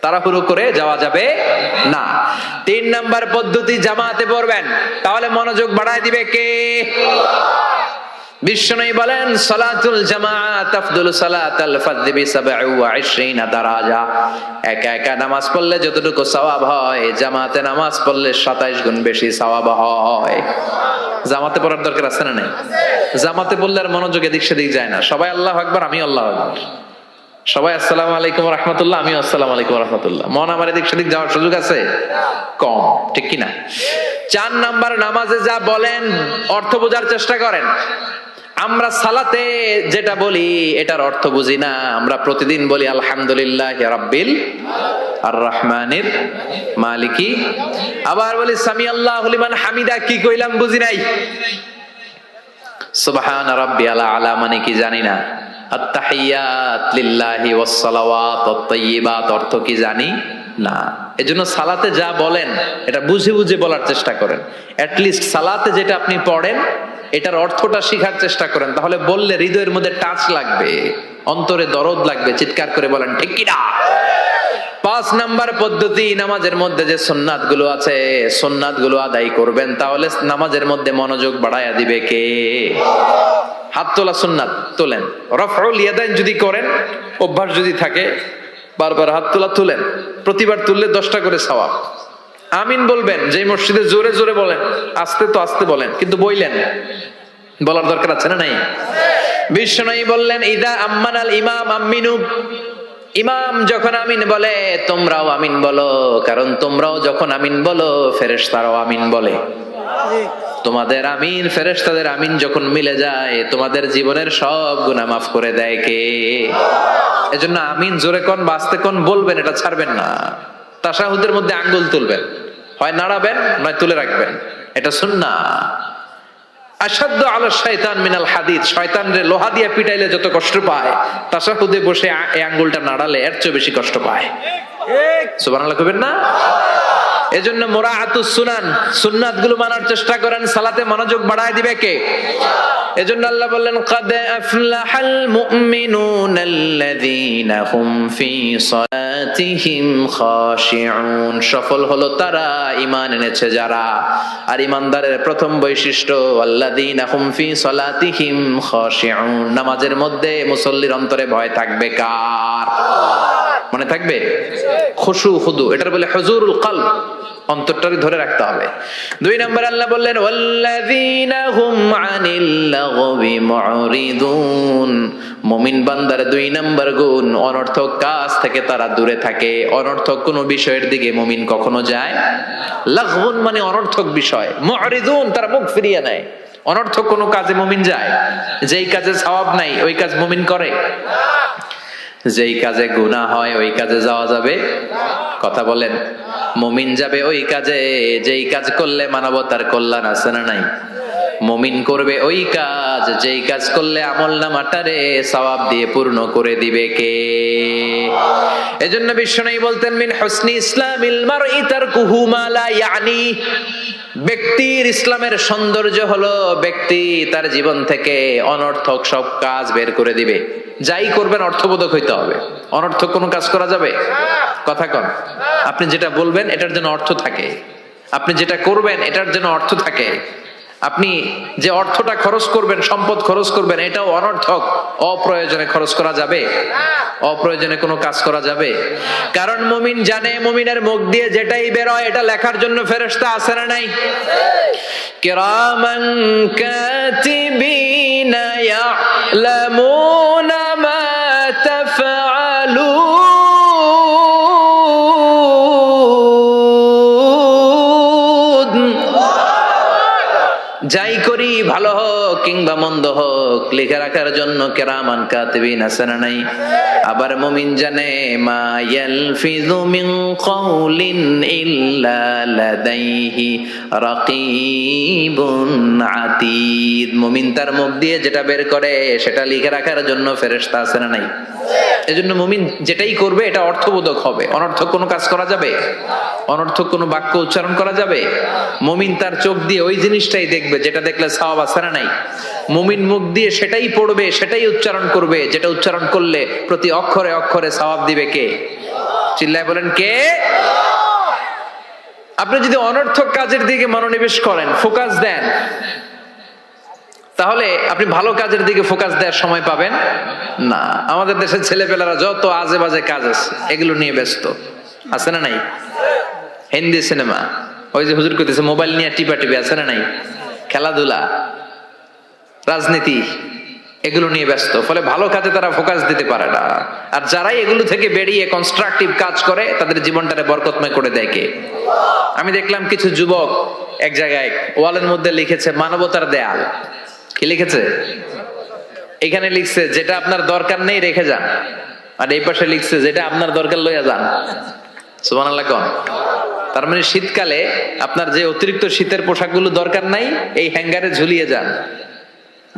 তাড়াহুড়ো করে যাওয়া যাবে না। 3 নাম্বার পদ্ধতি, জামাতে পড়বেন, তাহলে মনোযোগ বাড়ায় দিবে কে? বিশ্বনবী বলেন সালাতুল জামাআত আফদলু সালাতাল ফারদি বি27 দারাজা। একা একা নামাজ পড়লে যতটুকু সওয়াব হয়, জামাতে নামাজ পড়লে 27 গুণ বেশি সওয়াব হয়। জামাতে পড়ার দরকার আছে না নাই? জামাতে পড়লে আর মনোযোগ এদিক সেদিক যায় না, সবাই আল্লাহু আকবার, আমি আল্লাহু আকবার, সবাই আসসালামু আলাইকুম ওয়া রাহমাতুল্লাহ, আমি আসসালামু আলাইকুম ওয়া রাহমাতুল্লাহ, মন আমার এদিক সেদিক যাওয়ার সুযোগ আছে কম, ঠিক কি না? 4 নাম্বার, নামাজে যা বলেন অর্থ বোঝার চেষ্টা করেন। আমরা সালাতে যেটা বলি এটার অর্থ বুঝি না, আমরা প্রতিদিন বলি আলহামদুলিল্লাহি রাব্বিল আর রহমানির মালিকি, আবার বলি সামি আল্লাহু লিমান হামিদা, কি কইলাম বুঝি নাই। সুবহান রাব্বিয়াল আলা মানে কি জানি না। আত-তাহিয়াত লিল্লাহি ওয়াস সালাওয়াত আত-তাইয়্যিবাত অর্থ কি জানি না। এজন্য সালাতে যা বলেন এটা বুঝে বুঝে বলার চেষ্টা করেন। এট লিস্ট সালাতে যেটা আপনি পড়েন এটার অর্থটা শিখার চেষ্টা করেন, তাহলে বললে হৃদয়ের মধ্যে টাচ লাগবে, অন্তরে দরদ লাগবে, চিৎকার করে বলেন ঠিক কি না। 5 নাম্বার পদ্ধতি, নামাজের মধ্যে যে সুন্নাত গুলো আছে সুন্নাত গুলো আদায় করবেন, তাহলে নামাজের মধ্যে মনোযোগ বাড়ায়া দিবে কে? হাত তোলা সুন্নাত তোলেন, রফউল ইয়াদাইন যদি করেন, অভ্যাস যদি থাকে, বারবার হাত তোলা তুলেন, প্রতিবার তুললে 10টা করে সওয়াব। আমিন বলবেন, যে মসজিদে জোরে জোরে বলেন, আস্তে তো আস্তে বলেন, কিন্তু বইলেন, বলার দরকার আছে না নাই? বিশ্বনবী বললেন ইদা আম্মানাল ইমাম আমিনু, ইমাম যখন আমিন বলে তোমরাও আমিন বলো, কারণ তোমরাও যখন আমিন বলো ফেরেশতারাও আমিন বলে। তোমাদের আমিন ফেরেশতাদের আমিন যখন মিলে যায়, তোমাদের জীবনের সব গুনাহ মাফ করে দেয় কে? এজন্য আমিন জোরে কোন বাস্তে কোন বলবেন, এটা ছাড়বেন না। তাশাহুদের মধ্যে আঙ্গুল তুলবেন, হয় নাড়াবেন নয় তুলে রাখবেন, এটা সুন্নাহ। আশাদ্দু আলা শাইতান মিনাল হাদিদ, শয়তান রে লোহা দিয়ে পিটাইলে যত কষ্ট পায়, তাশাহুদে বসে এই আঙ্গুলটা নাড়ালে এর চেয়ে বেশি কষ্ট পায়। ঠিক সুবহানাল্লাহ কইবেন না? এজন্য মুরাআতুস সুনান, সুন্নাত গুলো মানার চেষ্টা করেন, সালাতে মনোযোগ বাড়ায় দিবে কে? এজন্য আল্লাহ বললেন কাদ আফলাহাল মুমিনুনাল্লাযীনা হুম ফি সালাতিহিম খাশিউন, সফল হলো তারা ঈমান এনেছে যারা। আর ঈমানদারের প্রথম বৈশিষ্ট্য আল্লাযীনা হুম ফি সালাতিহিম খাশিউন, নামাজের মধ্যে মুসল্লির অন্তরে ভয় থাকবে কার? মনে থাকবে খুশু খুদু, এটার বলে হুজুরুল কলব, অন্তরটারে ধরে রাখতে হবে। 2 নাম্বার আল্লাহ বললেন ওয়াল্লাযীনা হুম আনিল লাগবি মুরিদুন, মুমিন বান্দার 2 নাম্বার গুণ, অনর্থক কাজ থেকে তারা দূরে থাকে। অনর্থক কোন বিষয়ের দিকে মুমিন কখনো যায়, লাগবুন মানে অনর্থক বিষয়, মুরিদুন তারা মুখ ফিরিয়ে নেয়। অনর্থক কোন কাজে মুমিন যায়? যেই কাজে সওয়াব নাই ওই কাজ মুমিন করে? যেই কাজে গুনাহ হয় ওই কাজে যাওয়া যাবে? কথা বলেন। মুমিন যাবে ওই কাজে যেই কাজ করলে মানবতার কল্যাণ আছে না নাই? মুমিন করবে ওই কাজ যেই কাজ করলে আমলনামাটারে সওয়াব দিয়ে পূর্ণ করে দিবে কে? এজন্য বিশ্বনবী বলতেন মিন হুসনি ইসলামিল মারই তারকুহু মা লা ইয়ানি, ব্যক্তির ইসলামের সৌন্দর্য হলো ব্যক্তি তার জীবন থেকে অনর্থক সব কাজ বের করে দিবে। যাই করবেন অর্থবোধক হইতে হবে, অনর্থক কোনো কাজ করা যাবে? কথা কন। আপনি যেটা বলবেন এটার জন্য অর্থ থাকে, আপনি যেটা করবেন এটার জন্য অর্থ থাকে। আপনি যে অর্থটা খরচ করবেন, সম্পদ খরচ করবেন, এটাও অনর্থক, অপ্রয়োজনে খরচ করা যাবে? অপ্রয়োজনে কোনো কাজ করা যাবে? কারণ মুমিন জানে মুমিনের মুখ দিয়ে যেটাই বের হয় এটা লেখার জন্য ফেরেশতা আছে না নাই? কিরামান কাতিবিনা ইয়ালামুনা মা তাফআলুন। যাই করি ভালো হোক কিংবা মন্দ হোক লিখে রাখার জন্য কিরামান কাতিবিন আছে না নাই? আবার মুমিন জানে মা ইয়ালফিযু মিন কাউলিন ইল্লা লাদাইহি রাকীবুন আতীদ। মুমিন তার মুখ দিয়ে যেটা বের করে সেটা লিখে রাখার জন্য ফেরেশতা আছে না নাই? এজন্য মুমিন যেটাই করবে এটা অর্থবোধক হবে। অনর্থক কোনো কাজ করা যাবে? অনর্থক কোনো বাক্য উচ্চারণ করা যাবে? মুমিন তার চোখ দিয়ে ওই জিনিসটাই দেখবে যেটা দেখলে সওয়াব আছে না নাই? মুমিন মুখ দিয়ে সেটাই পড়বে, সেটাই উচ্চারণ করবে যেটা উচ্চারণ করলে প্রতি অক্ষরে অক্ষরে সওয়াব দিবে কে? চিল্লায় বলেন কে? আপনি যদি অনর্থক কাজের দিকে মনোনিবেশ করেন, ফোকাস দেন, তাহলে আপনি ভালো কাজের দিকে ফোকাস দেওয়ার সময় পাবেন না। আমাদের দেশের ছেলেপেলারা যত আজে বাজে কাজ আছে এগুলো নিয়ে ব্যস্ত, আছে না নাই? হিন্দি সিনেমা, ওই যে হুজুর কইতেছে মোবাইল নিয়ে টিপা টিপি, আছে না নাই? খেলাধুলা, রাজনীতি, এগুলো নিয়ে ব্যস্ত, ফলে ভালো কাজে তারা ফোকাস দিতে পারে না। আর যারাই এগুলো থেকে বেরিয়ে কনস্ট্রাকটিভ কাজ করে তাদের জীবনটারে বরকতময় করে দেয় কে? আমি দেখলাম কিছু যুবক এক জায়গায় ওয়ালের মধ্যে লিখেছে মানবতার দেয়াল। কি লিখেছে? এখানে লিখছে যেটা আপনার দরকার নেই রেখে যান, আর এই পাশে লিখছে যেটা আপনার দরকার লইয়া যান। সুবহানাল্লাহ কোন? তার মানে শীতকালে আপনার যে অতিরিক্ত শীতের পোশাকগুলো দরকার নাই এই হ্যাঙ্গারে ঝুলিয়ে যান।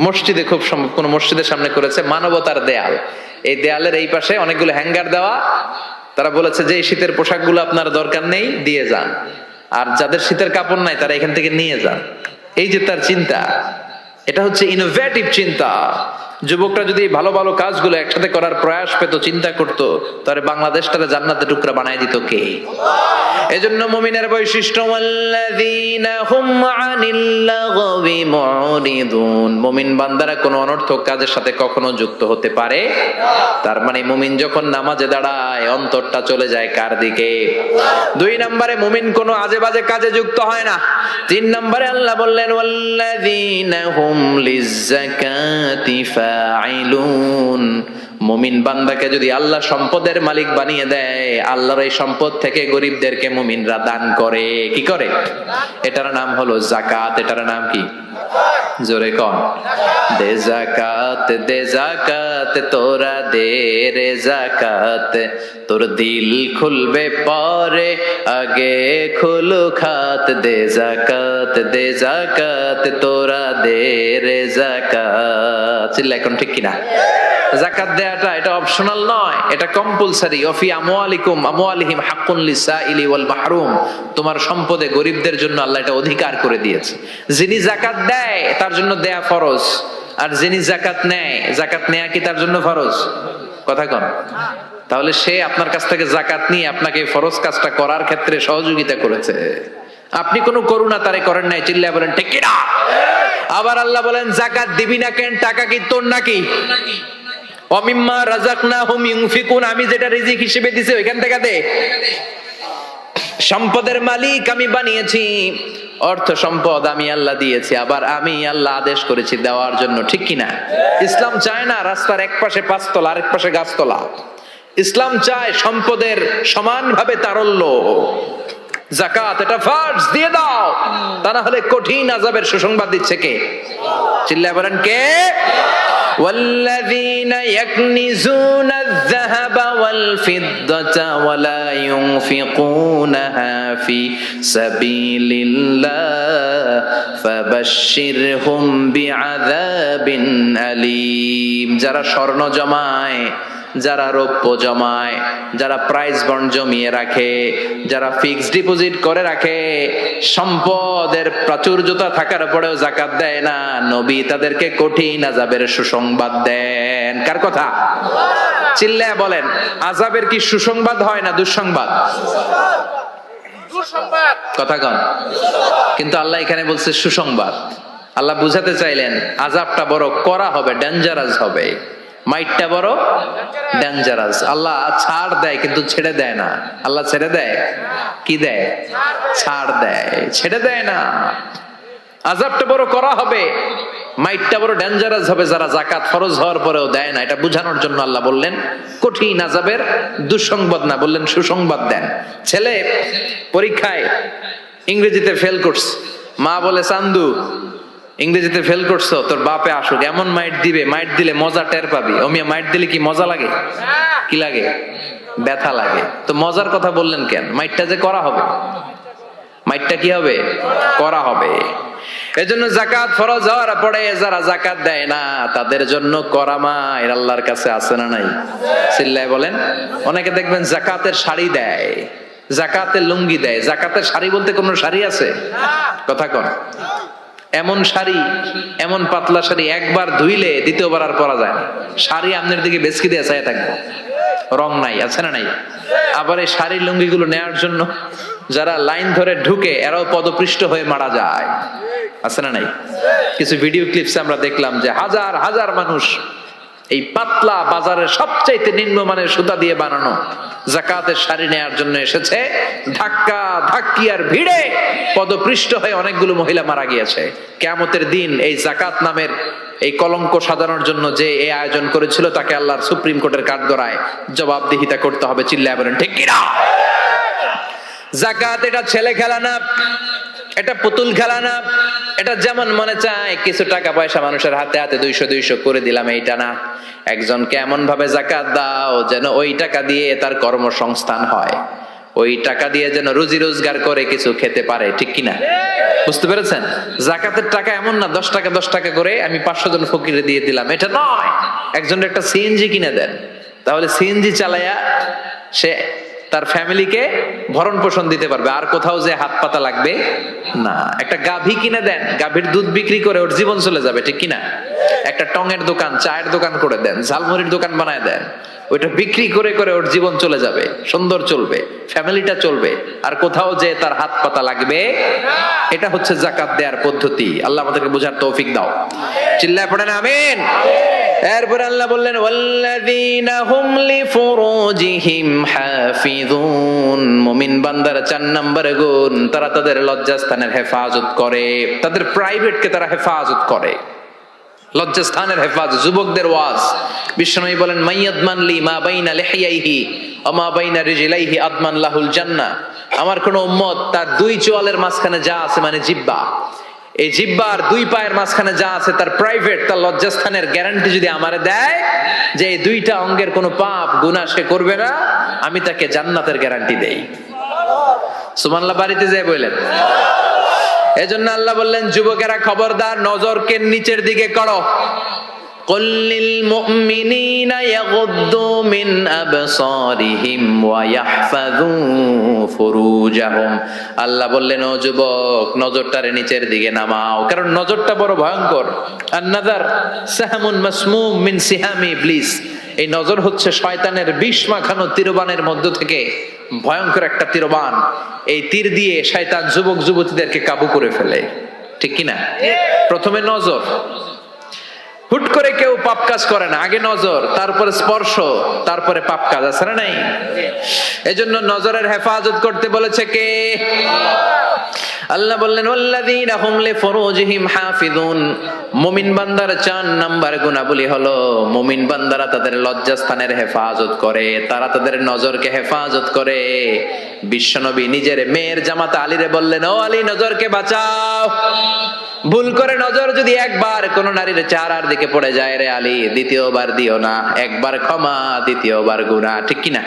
মসজিদে খুব কোন মসজিদের সামনে করেছে মানবতার দেয়াল। এই দেয়ালের এই পাশে অনেকগুলো হ্যাঙ্গার দেওয়া, তারা বলেছে যে এই শীতের পোশাকগুলো আপনার দরকার নেই দিয়ে যান, আর যাদের শীতের কাপড় নাই তারা এখান থেকে নিয়ে যান। এই যে তার চিন্তা, এটা হচ্ছে ইনোভেটিভ চিন্তা। যুবকরা যদি ভালো ভালো কাজগুলো একসাথে করার প্রয়াস পেত, চিন্তা করত, তাহলে বাংলাদেশটারে জান্নাতের টুকরা বানায় দিত কে? এজন্য মুমিনের বৈশিষ্ট্য ওয়াল্লাযীনা হুম আনিল লাগবি মুরিদুন। মুমিন বান্দারা কোনো অনর্থক কাজের সাথে কখনো যুক্ত হতে পারে। তার মানে মুমিন যখন নামাজে দাঁড়ায় অন্তরটা চলে যায় কার দিকে? 2 নম্বরে মুমিন কোনো আজে বাজে কাজে যুক্ত হয় না। 3 নম্বরে আল্লাহ বললেন ওয়াল্লাযীনা হুম লিয-যাকাতি ফাইলুন। মুমিন বান্দাকে যদি আল্লাহ সম্পদের মালিক বানিয়ে দেয়, আল্লাহর এই সম্পদ থেকে গরিবদেরকে মুমিনরা দান করে। কি করে? এটার নাম হলো যাকাত। এটার নাম কি? জোরে কোন? দে যাকাত তোরা দে রে যাকাত, তোর দিল খুলবে পরে আগে খুলু খাত। দে যাকাত তোরা দে রে যাকাত। চিল্লা এখন ঠিক কিনা? যাকাত দেয়াটা এটা অপশনাল নয়, এটা কম্পালসরি। ওয়াফি আমওয়ালিহিম হাক্কুন লিসাইলি ওয়াল মাহরুম। তোমার সম্পদে গরিবদের জন্য আল্লাহ এটা অধিকার করে দিয়েছে। যিনি যাকাত দেয় তার জন্য দেয়া ফরজ, আর যিনি যাকাত নেয়, যাকাত নেয়া কি তার জন্য ফরজ? কথা কন। তাহলে সে আপনার কাছ থেকে যাকাত নিয়ে আপনাকে ফরজ কাজটা করার ক্ষেত্রে সহযোগিতা করেছে। আপনি কোনো করুণা তারে করেন নাই। চিল্লায় বলেন ঠিক কিনা? আবার আল্লাহ বলেন যাকাত দিবি না কেন? টাকা কি তোর নাকি? ওয়ামিম্মা রাযাকনাহুম ইউনফিকুন। আমি যেটা রিজিক হিসেবে দিছি ওইখান থেকে দে। সম্পদের মালিক আমি বানিয়েছি, অর্থ সম্পদ আমি আল্লাহ দিয়েছি, আবার আমি আল্লাহ আদেশ করেছি দেওয়ার জন্য। ঠিক কিনা? ইসলাম চায় না রাস্তার এক পাশে 5 তলা আরেক পাশে গাছতলা। ইসলাম চায় সম্পদের সমানভাবে তারল্য। যাকাত এটা ফরজ, দিয়ে দাও, তা না হলে কঠিন আযাবের সুসংবাদ দিচ্ছে কে? চিল্লায় বলেন কে? والذين يكنزون الذهب والفضة ولا ينفقونها في سبيل الله فبشرهم بعذاب أليم। যারা স্বর্ণ জমায়, যারা রৌপ্য জমায়, যারা প্রাইজ বন্ড জমিয়ে রাখে, যারা ফিক্সড ডিপোজিট করে রাখে, সম্পদের প্রাচুর্যতা থাকার পরেও যাকাত দেয় না, নবী তাদেরকে কঠিন আযাবের সুসংবাদ দেন। কার কথা? চিল্লায়া বলেন, আযাবের কি সুসংবাদ হয় না দুঃসংবাদ? কথা কন। কিন্তু আল্লাহ এখানে বলছে সুসংবাদ। আল্লাহ বুঝাতে চাইলেন আযাবটা বড় কড়া হবে, ডেঞ্জারাস হবে, মাইটটা বড় ডেঞ্জারাস। আল্লাহ ছাড় দেয় কিন্তু ছেড়ে দেয় না। আল্লাহ ছেড়ে দেয়, কি দেয়? ছাড় দেয়, ছেড়ে দেয় না। আযাবটা বড় করা হবে, মাইটটা বড় ডেঞ্জারাস হবে যারা যাকাত ফরজ হওয়ার পরেও দেয় না। এটা বোঝানোর জন্য আল্লাহ বললেন কঠিন আযাবের দুঃসংবাদ না, বললেন সুসংবাদ দেন। ছেলে পরীক্ষায় ইংরেজিতে ফেল করছে, মা বলে চান্দু ইংরেজিতে ফেল করছো, তোর বাপে আসুক, এমন মাইট দিবে, মাইট দিলে মজা টের পাবি। অমিয়া মাইট দিলে কি মজা লাগে? কি লাগে? ব্যথা লাগে। তো মজার কথা বললেন কেন? মাইটটা যে করা হবে, মাইটটা কি হবে? করা হবে। এজন্য যাকাত ফরজ হওয়ার পরে যারা যাকাত দেয় না তাদের জন্য করা মাইর আল্লাহর কাছে আছে না নাই? চিল্লায় বলেন। অনেকে দেখবেন যাকাতের শাড়ি দেয়, যাকাতের লুঙ্গি দেয়। যাকাতের শাড়ি বলতে কোন শাড়ি আছে? কথা কন। এমন শাড়ি, এমন পাতলা শাড়ি একবার ধুইলে দ্বিতীয়বার আর পরা যায় না। শাড়ি আপনার দিকে বেসকি দিয়ে চাই থাকবে, রং নাই, আছে না নাই? আবার এই শাড়ির লুঙ্গি গুলো নেওয়ার জন্য যারা লাইন ধরে ঢুকে এরাও পদপৃষ্ট হয়ে মারা যায়, আছে না নাই? কিছু ভিডিও ক্লিপসে আমরা দেখলাম যে হাজার হাজার মানুষ এই পাতলা বাজারের সবচাইতে নিম্নমানের সুতা দিয়ে বানানো যাকাতের শাড়ি নেয়ার জন্য এসেছে, ধাক্কা ধাক্কি আর ভিড়ে পদপৃষ্ট হয়ে অনেকগুলো মহিলা মারা গিয়েছে। কিয়ামতের দিন এই যাকাত নামের এই কলঙ্ক সাজানোর জন্য যে এই আয়োজন করেছিল তাকে আল্লাহর সুপ্রিম কোর্টের কাঠগড়ায় জবাবদিহিতা করতে হবে। চিল্লায় বলেন ঠিক কিনা? যাকাত এটা ছেলে খেলা না, এটা পুতুল খেলা না। এটা যেমন মনে চায় কিছু টাকা পয়সা মানুষের হাতে হাতে 200 করে দিলাম, এইটা না। একজনকে এমন ভাবে যাকাত দাও যেন ওই টাকা দিয়ে তার কর্মসংস্থান হয়, ওই টাকা দিয়ে যেন রুজি রোজগার করে কিছু খেতে পারে, ঠিক কিনা? বুঝতে পেরেছেন? যাকাতের টাকা এমন না 10 টাকা করে আমি 500 জন ফকিরে দিয়ে দিলাম, এটা নয়। একজনের একটা সিএনজি কিনে দেন, তাহলে সিএনজি চালায়া সে তার ফ্যামিলিকে ভরণ পোষণ দিতে পারবে, আর কোথাও যে হাত পাতা লাগবে না। একটা গাভী কিনে দেন, গাভীর দুধ বিক্রি করে ওর জীবন চলে যাবে, ঠিক কিনা? একটা টঙের দোকান, চায়ের দোকান করে দেন, ঝালমুড়ির দোকান বানায় দেন, ওইটা বিক্রি করে করে ওর জীবন চলে যাবে, সুন্দর চলবে, ফ্যামিলিটা চলবে, আর কোথাও যে তার হাত পাতা লাগবে। এটা হচ্ছে যাকাত দেওয়ার পদ্ধতি। আল্লাহ আমাদেরকে বোঝার তৌফিক দাও। চিল্লায় পড়েন আমিন। এরপর আল্লাহ বললেন ওয়াল্লাযীনা হুম লিফুরুজিহিম হাফিযুন। মুমিন বান্দার 4 নম্বর গুণ, তারা তাদের লজ্জাস্থানের হেফাজত করে, তাদের প্রাইভেটকে তারা হেফাজত করে। লজ্জাস্থানের হেফাজত, যুবকদের ওয়াজ। বিশ্বনবী বলেন মাইয়াদমান লি মা বাইনা লিহিয়াইহি ওয়া মা বাইনা রিজলাইহি আদমান লাহুল জান্নাহ। আমার কোন উম্মত তার 2 চোয়ালের মাঝখানে যা আছে, মানে জিহ্বা, এই জিহ্বার 2 পায়ের মাঝখানে যা আছে তার প্রাইভেট, তার লজ্জাস্থানের গ্যারান্টি যদি আমারে দেয় যে এই 2টা অঙ্গের কোনো পাপ গুনাহ সে করবে না, আমি তাকে জান্নাতের গ্যারান্টি দেই। সুবহানাল্লাহ। বাড়িতে যায় বললেন। এজন্য আল্লাহ বললেন যুবকেরা খবরদার, নজরকে নিচের দিকে করো। কুল লিল মুমিনিনা ইয়াগুদ্দু মিন আবসারিহিম ওয়া ইয়াহফাযু ফুরুজাহুম। আল্লাহ বললেন ও যুবক, নজরটারে নিচের দিকে নামাও, কারণ নজরটা বড় ভয়ঙ্কর। আন-নাযার সাহমুন মাসমুম মিন সিহামি ইবলিস। এই নজর হচ্ছে শয়তানের বিষ মাখানো তীরবানের মধ্য থেকে ভয়ঙ্কর একটা তীরবান। এই তীর দিয়ে শয়তান যুবক যুবতীদেরকে কাবু করে ফেলে, ঠিক কিনা? প্রথমে নজর, হুট করে কেউ পাপ কাজ করে না, আগে নজর, তারপরে স্পর্শ, তারপরে পাপ কাজ, আছে না নাই? এজন্য নজরের হেফাজত করতে বলেছে কে? আল্লাহ বললেন ওয়াল্লাযীনা হুম লিফুরুজিহিম হাফিযুন। মুমিন বান্দার 4 নাম্বার গুণাবলী হলো মুমিন বান্দারা তাদের লজ্জাস্থানের হেফাজত করে, তারা তাদের নজরকে হেফাজত করে। বিশ্বনবী নিজের মেয়ের জামাতা আলীরে বললেন ও আলী, নজরকে বাঁচাও। ভুল করে নজর যদি একবার কোন নারীর চেহারার দিকে পড়ে যায় রে আলী, দ্বিতীয়বার দিও না। একবার ক্ষমা, দ্বিতীয়বার গুনাহ, ঠিক কিনা?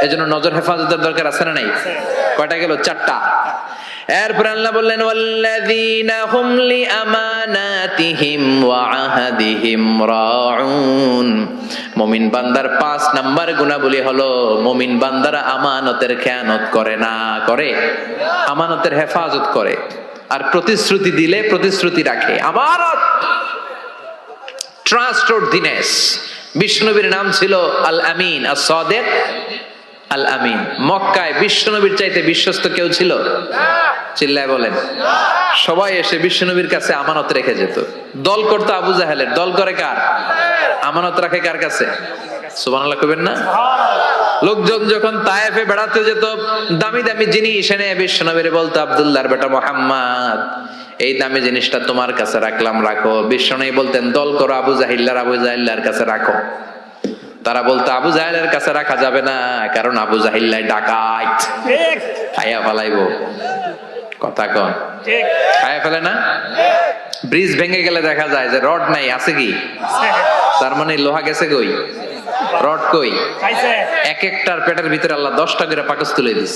এজন্য নজর হেফাজতের দরকার, আছে না নাই? কয়টা গেল? 4টা। এরপর আল্লাহ বললেন ওয়াল্লাযীনা হুম লিআমানাতিহিম ওয়া আহাদিহিম রাউন। মুমিন বান্দার 5 নাম্বার গুণাবলী হলো মুমিন বান্দারা আমানতের খেয়ানত করে না, করে আমানতের হেফাজত করে, আর প্রতিশ্রুতি দিলে প্রতিশ্রুতি রাখে। আমানত, ট্রাস্টওয়ার্দিনেস। বিশ্বনবীর নাম ছিল আল আমিন, আস-সাদিক, আল আমিন। মক্কায় বিশ্বনবীর চাইতে বিশ্বস্ত কেউ ছিল? চিল্লায় বলেন। সবাই এসে বিশ্বনবীর কাছে আমানত রেখে যেত। দল করতো আবু জাহেলের, দল করে কার? আমানত রাখে কার কাছে? সুবহানাল্লাহ কইবেন না? লোকজন যখন তায়েফে বেড়াতে যেত, দামি দামি জিনিস এনে বিশ্বনবীরে বলতো, আব্দুল্লাহর বেটা মুহাম্মদ, এই দামি জিনিসটা তোমার কাছে রাখলাম, রাখো। বিশ্বনবী বলতেন, দল করো আবু জাহিল্লার কাছে রাখো। তারা বলতো আবু জাহেলের কাছে রাখা যাবে না, কারণ আবু জাহিল্লাই ডাকাত, খাইয়া ফেলাইবো। কথা কন, খাইয়া ফেলে না? ব্রিজ ভেঙে গেলে দেখা যায় যে রড নাই, আছে কি? তার মানে লোহা গেছে কই, রড কই? এক একটার পেটের ভিতরে আল্লাহ 10টা করে পাকস্থলী দিস।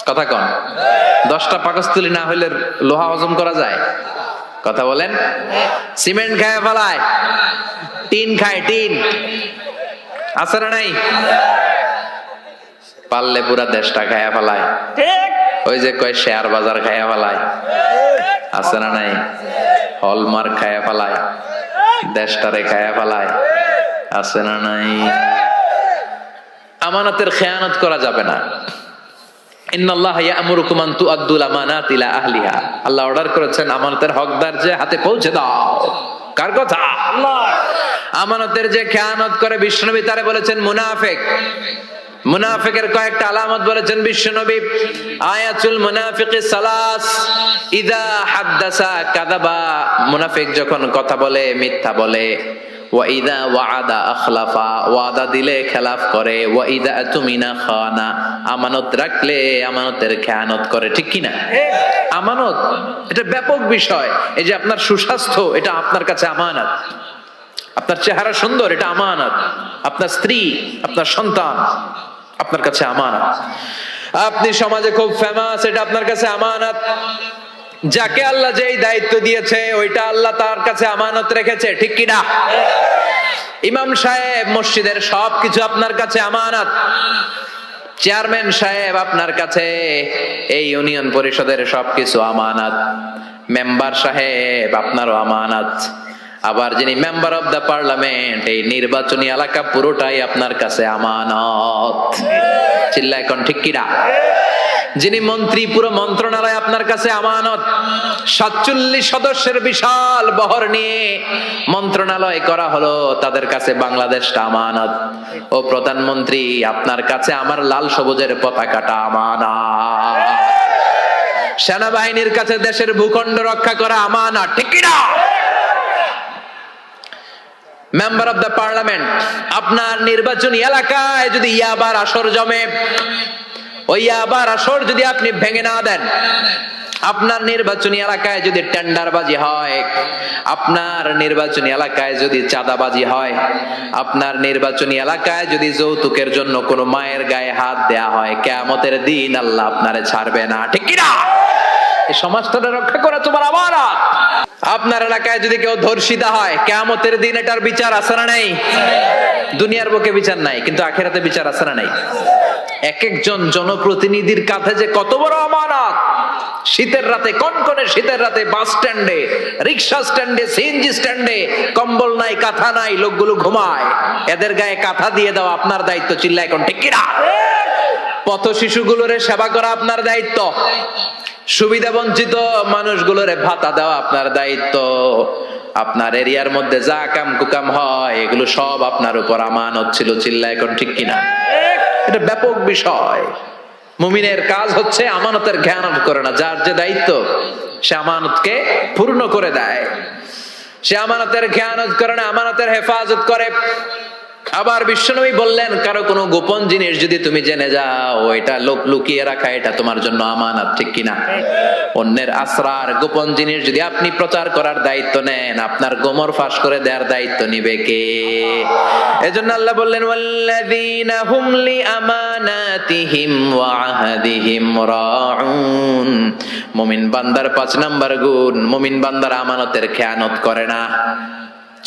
কথা কন, 10টা পাকস্থলী না হইলে লোহা হজম করা যায়? কথা বলেন। সিমেন্ট খায় ফেলায়, টিন খায়, টিন আছে না নাই? পারলে পুরা দেশটা খায়া ফেলায়। ওই যে কয় শেয়ার বাজার খায়া ফেলায়, আছে না নাই? হলমার্ক খায়া ফেলায়, দেশটারে খায়া ফেলায়, আছে না নাই? আমানতের খেয়ানত করা যাবে না। ইন্নাল্লাহা ইয়া'মুরুকুম আন তুআদ্দুল আমানাতি ইলা আহলিহা। আল্লাহ অর্ডার করেছেন আমানতের হকদার যে হাতে পৌঁছে দাও। কার কথা? আল্লাহ। আমানতের যে খেয়ানত করে বিশ্বনবী তারে বলেছেন মুনাফিক। মুনাফিকের কয়েকটা আলামত বলেছেন বিশ্বনবী। আয়াতুল মুনাফিকি সালাস, ইযা হাদ্দাসা কাযাবা, মুনাফিক যখন কথা বলে মিথ্যা বলে। ওয়া ইযা ওয়াআদা আখলাফা, ওয়াদা দিলে খেলাফ করে। ওয়া ইযা তুমিনা খানা, আমানত রাখলে আমানতের খেয়ানত করে। ঠিক কি না? আমানত এটা ব্যাপক বিষয়। এই যে আপনার সুস্বাস্থ্য, এটা আপনার কাছে আমানত। আপনার চেহারা সুন্দর, এটা আমানত। আপনার স্ত্রী, আপনার সন্তান আপনার কাছে আমানত। আপনি সমাজে খুব ফেমাস, এটা আপনার কাছে আমানত। যাকে আল্লাহ যেই দায়িত্ব দিয়েছে ওইটা আল্লাহ তার কাছে আমানত রেখেছে। ঠিক কিনা? ইমাম সাহেব, মসজিদের সবকিছু আপনার কাছে আমানত। চেয়ারম্যান সাহেব আপনার কাছে, এই ইউনিয়ন পরিষদের সবকিছু আমানত। মেম্বার সাহেব আপনারও আমানত। আবার যিনি মেম্বার অফ দা পার্লামেন্ট, এই নির্বাচনী এলাকা পুরোটাই আপনার কাছে আমানত। চিল্লায় কোন ঠিক কিনা? যিনি মন্ত্রী, পুরো মন্ত্রণালয় আপনার কাছে আমানত। 47 সদস্যের বিশাল বহর নিয়ে মন্ত্রণালয় করা হলো, তাদের কাছে বাংলাদেশটা আমানত। ও প্রধানমন্ত্রী, আপনার কাছে আমার লাল সবুজের পতাকাটা আমানত। সেনাবাহিনীর কাছে দেশের ভূখণ্ড রক্ষা করা আমানত। ঠিক কিনা? মেম্বার অফ দা পার্লামেন্ট, আপনার নির্বাচনী এলাকায় যদি ইয়াবার আসর জমে, ওই ইয়াবার আসর যদি আপনি ভেঙে না দেন, আপনার নির্বাচনী এলাকায় যদি টেন্ডারবাজি হয়, আপনার নির্বাচনী এলাকায় যদি চাঁদাবাজি হয়, আপনার নির্বাচনী এলাকায় যদি যৌতুকের জন্য কোনো মায়ের গায়ে হাত দেয়া হয়, কিয়ামতের দিন আল্লাহ আপনারে ছাড়বে না। ঠিক কি না? এই সমাজটা রক্ষা করা তোমার আমানত। আপনার এলাকায় যদি কেউ ধর্ষিতা হয়, কিয়ামতের দিন এটার বিচার আছে না নাই? দুনিয়ার বুকে বিচার নাই, কিন্তু আখিরাতে বিচার আছে না নাই? এক একজন জনপ্রতিনিধির কাঁধে যে কত বড় আমানত। শীতের রাতে, কনকনে শীতের রাতে বাস স্ট্যান্ডে, রিক্সা স্ট্যান্ডে, সিএনজি স্ট্যান্ডে কম্বল নাই, কাঁথা নাই, লোকগুলো ঘুমায়। এদের গায়ে কাঁথা দিয়ে দেওয়া আপনার দায়িত্ব। চিল্লায় কোন ঠিক কিনা? পথ শিশুগুলোরে সেবা করা আপনার দায়িত্ব। সুবিধা বঞ্চিত মানুষগুলোরে ভাতা দেওয়া আপনার দায়িত্ব। আপনার এরিয়ার মধ্যে যা কাম কুকাম হয়, এগুলো সব আপনার উপর আমানত ছিল। চিল্লায় কোন ঠিক কিনা? এটা ব্যাপক বিষয়। মুমিনের কাজ হচ্ছে আমানতের খেয়ানত করে না। যার যে দায়িত্ব, সে আমানতকে পূর্ণ করে দেয়। সে আমানতের খেয়ানত করে না, আমানতের হেফাজত করে। আবার বিশ্বনবী বললেন, কারো কোনো গোপন জিনিস যদি তুমি জেনে যাও, এটা লোক লুকিয়ে রাখা, এটা তোমার জন্য আমানত। ঠিক কিনা? অন্যের আসরার, গোপন জিনিস যদি আপনি প্রচার করার দায়িত্ব নেন, আপনার গোমর ফাঁস করে দেওয়ার দায়িত্ব নিবে কে? এজন্য আল্লাহ বললেন, ওয়াল্লাযীনা হুম লিআমানাতিহিম ওয়া আহদিহিম রাউন। মুমিন বান্দার 5 নাম্বার গুণ, মুমিন বান্দার আমানতের খেয়ানত করে না।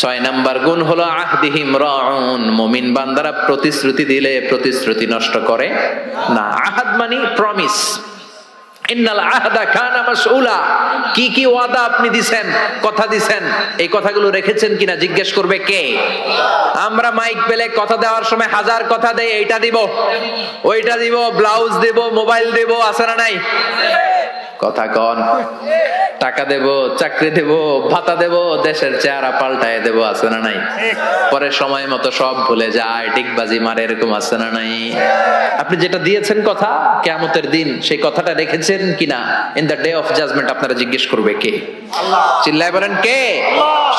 6 নাম্বার গুণ হলো আহদিহিম রাউন, মুমিন বান্দারা প্রতিশ্রুতি দিলে প্রতিশ্রুতি নষ্ট করে না। আহাদ মানে প্রমিস। ইন্নাল আহদা কানা মাসউলা, কি কি ওয়াদা আপনি দিবেন, কথা দিবেন, এই কথাগুলো রেখেছেন কিনা জিজ্ঞেস করবে কে? আমরা মাইক পেলে কথা দেওয়ার সময় হাজার কথা দেই, এইটা দিব, ওইটা দিব, ব্লাউজ দিব, মোবাইল দিব, আছে না নাই? কথা কন। টাকা দেব, চাকরি দেব, ভাতা দেব, দেশের চেহারা পাল্টায় দেব, আছে না নাই? পরে সময় মতো সব ভুলে যায়, ডিগবাজি মারে, এরকম আছে না নাই? আপনি যেটা দিয়েছেন কথা, কিয়ামতের দিন সেই কথাটা রেখেছেন কিনা, in the day of judgement আপনারা জিজ্ঞেস করবে কে? চিল্লায় বলেন কে?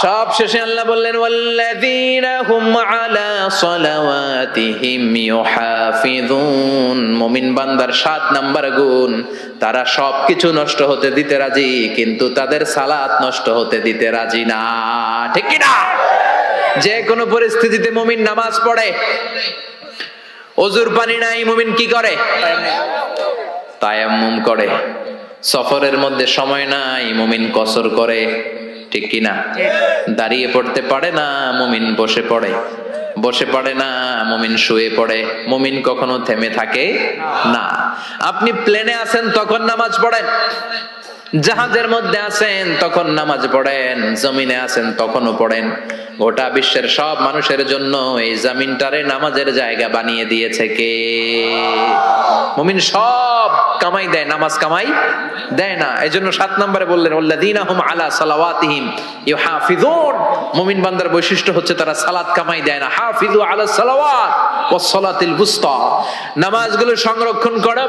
সব শেষে আল্লাহ বললেন, ওয়াল্লাযীনা হুম আলা সালাওয়াতিহিম ইউহাফিযুন। মুমিন বান্দার 7 নাম্বার গুণ, তারা সবকিছু নষ্ট হতে দিতে রাজি, কিন্তু তাদের সালাত নষ্ট হতে দিতে রাজি না। ঠিক কি না? যে কোনো পরিস্থিতিতে মুমিন নামাজ পড়ে। ওযুর পানি নাই, মুমিন কি করে? তায়াম্মুম করে। সফরের মধ্যে সময় নাই, মুমিন কসর করে। ঠিক কি না? দাঁড়িয়ে পড়তে পারে না, মুমিন বসে পড়ে। বসে পড়ে না, মুমিন শুয়ে পড়ে। মুমিন কখনো থেমে থাকে না। আপনি প্লেনে আছেন তখন নামাজ পড়েন, জাহাজের মধ্যে আছেন তখন নামাজ পড়েন, জমিনে আছেন তখনও পড়েন। গোটা বিশ্বের সব মানুষের জন্য এই জমিনটারে নামাজের জায়গা বানিয়ে দিয়েছে কে? মুমিন সব কামাই দেয়, নামাজ কামাই দেয় না। এজন্য 7 নম্বরে বললেন, ওয়াল্লাযীনা হুম আলা সালাওয়াতিহিম ইউহাফিযুন। মুমিন বান্দার বৈশিষ্ট্য হচ্ছে তারা সালাত কামাই দেয় না। হাফিজু আলা সালাওয়াত ওয়াস সালাতিল বুসতা। নামাজগুলো সংরক্ষণ করো।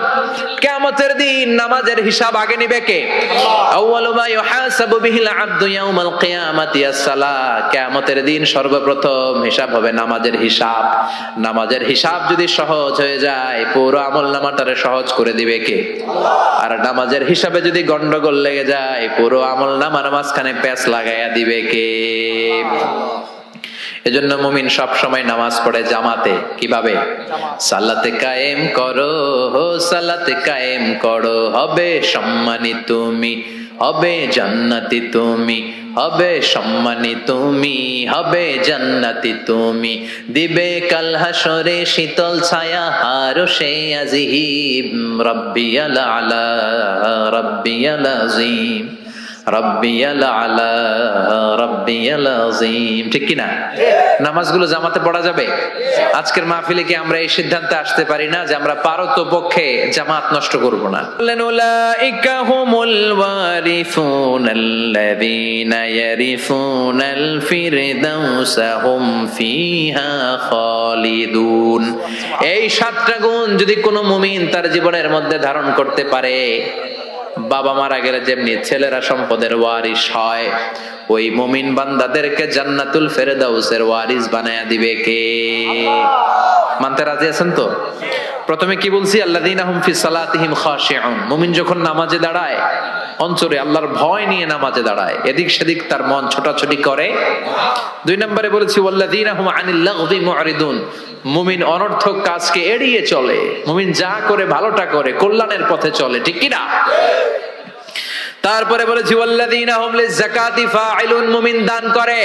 কিয়ামতের দিন নামাজের হিসাব আগে নেবে কে? আউয়ালু মা ইউহাসাবু বিহিল আবদু ইয়াউমাল কিয়ামাতি আস-সালাহ। কিয়ামতের দিন সর্বপ্রথম হিসাব হবে নামাজের হিসাব। নামাজের হিসাব যদি সহজ হয়ে যায়, পুরো আমলনামাটারে সহজ করে দিবে কে? আর নামাজের হিসাবে যদি গন্ডগোল লেগে যায়, পুরো আমলনামার মাঝখানে প্যাঁচ লাগাইয়া দিবে কে? এজন্য মুমিন সব সময় নামাজ পড়ে জামাতে। কিভাবে? সালাতে কায়েম করো, সালাতে কায়েম করো, হবে সম্মানী তুমি, হবে জান্নাতি তুমি, হবে সম্মানী তুমি, হবে জান্নাতি তুমি। দিবে কাল হাসরে শীতল ছায়া আরশে আজিম। রাব্বিয়াল আলা, রাব্বিয়াল আযীম, রাব্বিয়াল আলা, রাব্বিয়াল আযীম। ঠিক কি না? নামাজগুলো জামাতে পড়া যাবে? আজকের মাহফিলে কি আমরা এই সিদ্ধান্তে আসতে পারি না যে আমরা পারতপক্ষে জামাত নষ্ট করব না? উলাইকা হুমুল ওয়ারিসুনাল্লাযীনা ইয়ারিসুনাল ফিরদাউসা হুম ফিহা খালিদুন। এই 7টা গুণ যদি কোনো মুমিন তার জীবনের মধ্যে ধারণ করতে পারে, বাবা মারা গেলে যেমনি ছেলেরা সম্পদের ওয়ারিস হয়, ওই মুমিন বান্দাদেরকে জান্নাতুল ফেরদাউসের ওয়ারিস বানায়া দিবে কে? মানতে রাজি আছেন তো? প্রথমে কি বলছি? আল্লাযীনা হুম ফি সালাতিহিম খাশিউন। মুমিন যখন নামাজে দাঁড়ায়, অন্তরে আল্লাহর ভয় নিয়ে নামাজে দাঁড়ায়, এদিক সেদিক তার মন ছোটাছুটি করে। 2 নম্বরে বলেছি ওয়াল্লাযীনা হুম আনিল লাগযি মুরিদুন। মুমিন অনর্থক কাজকে এড়িয়ে চলে। মুমিন যা করে ভালোটা করে, কল্যাণের পথে চলে। ঠিক কি না? তারপরে বলেছি ওয়াল্লাযীনা হুম লিযাকাতি ফাইলুন। মুমিন দান করে।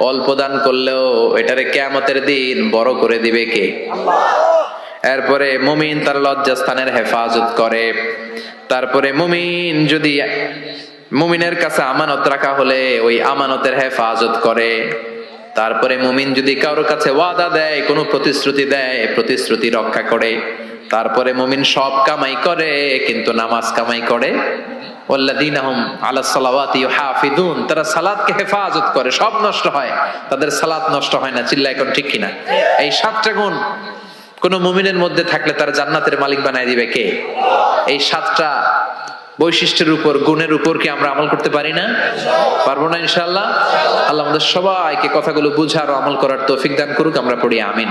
অল্প দান করলেও এটারে কিয়ামতের দিন বড় করে দিবে কে? এরপরে মুমিন তার লজ্জাস্থানের হেফাজত করে। তারপরে মুমিন যদি মুমিনের কাছে আমানত রাখা হলে ওই আমানতের হেফাজত করে। তারপরে মুমিন যদি কারোর কাছে ওয়াদা দেয়, কোনো প্রতিশ্রুতি দেয়, প্রতিশ্রুতি রক্ষা করে। তারপরে মুমিন সব কামাই করে, কিন্তু নামাজ কামাই করে। ওয়াল্লাযীনা হুম আলা সালাওয়াতি ইউহাফিযুন। তারা সালাতকে হেফাজত করে, সব নষ্ট হয়, তাদের সালাত নষ্ট হয় না। চিল্লায় কোন ঠিক কিনা? এই 7টা গুণ কোন মুমিনের মধ্যে থাকলে তার জান্নাতের মালিক বানায় দিবে কে? এই 7টা বৈশিষ্ট্যের উপর, গুণের উপর কি আমরা আমল করতে পারি না? পারবো না ইনশাআল্লাহ? আল্লাহ আমাদের সবাইকে কথাগুলো বুঝার ও আমল করার তৌফিক দান করুক। আমরা পড়ি আমিন।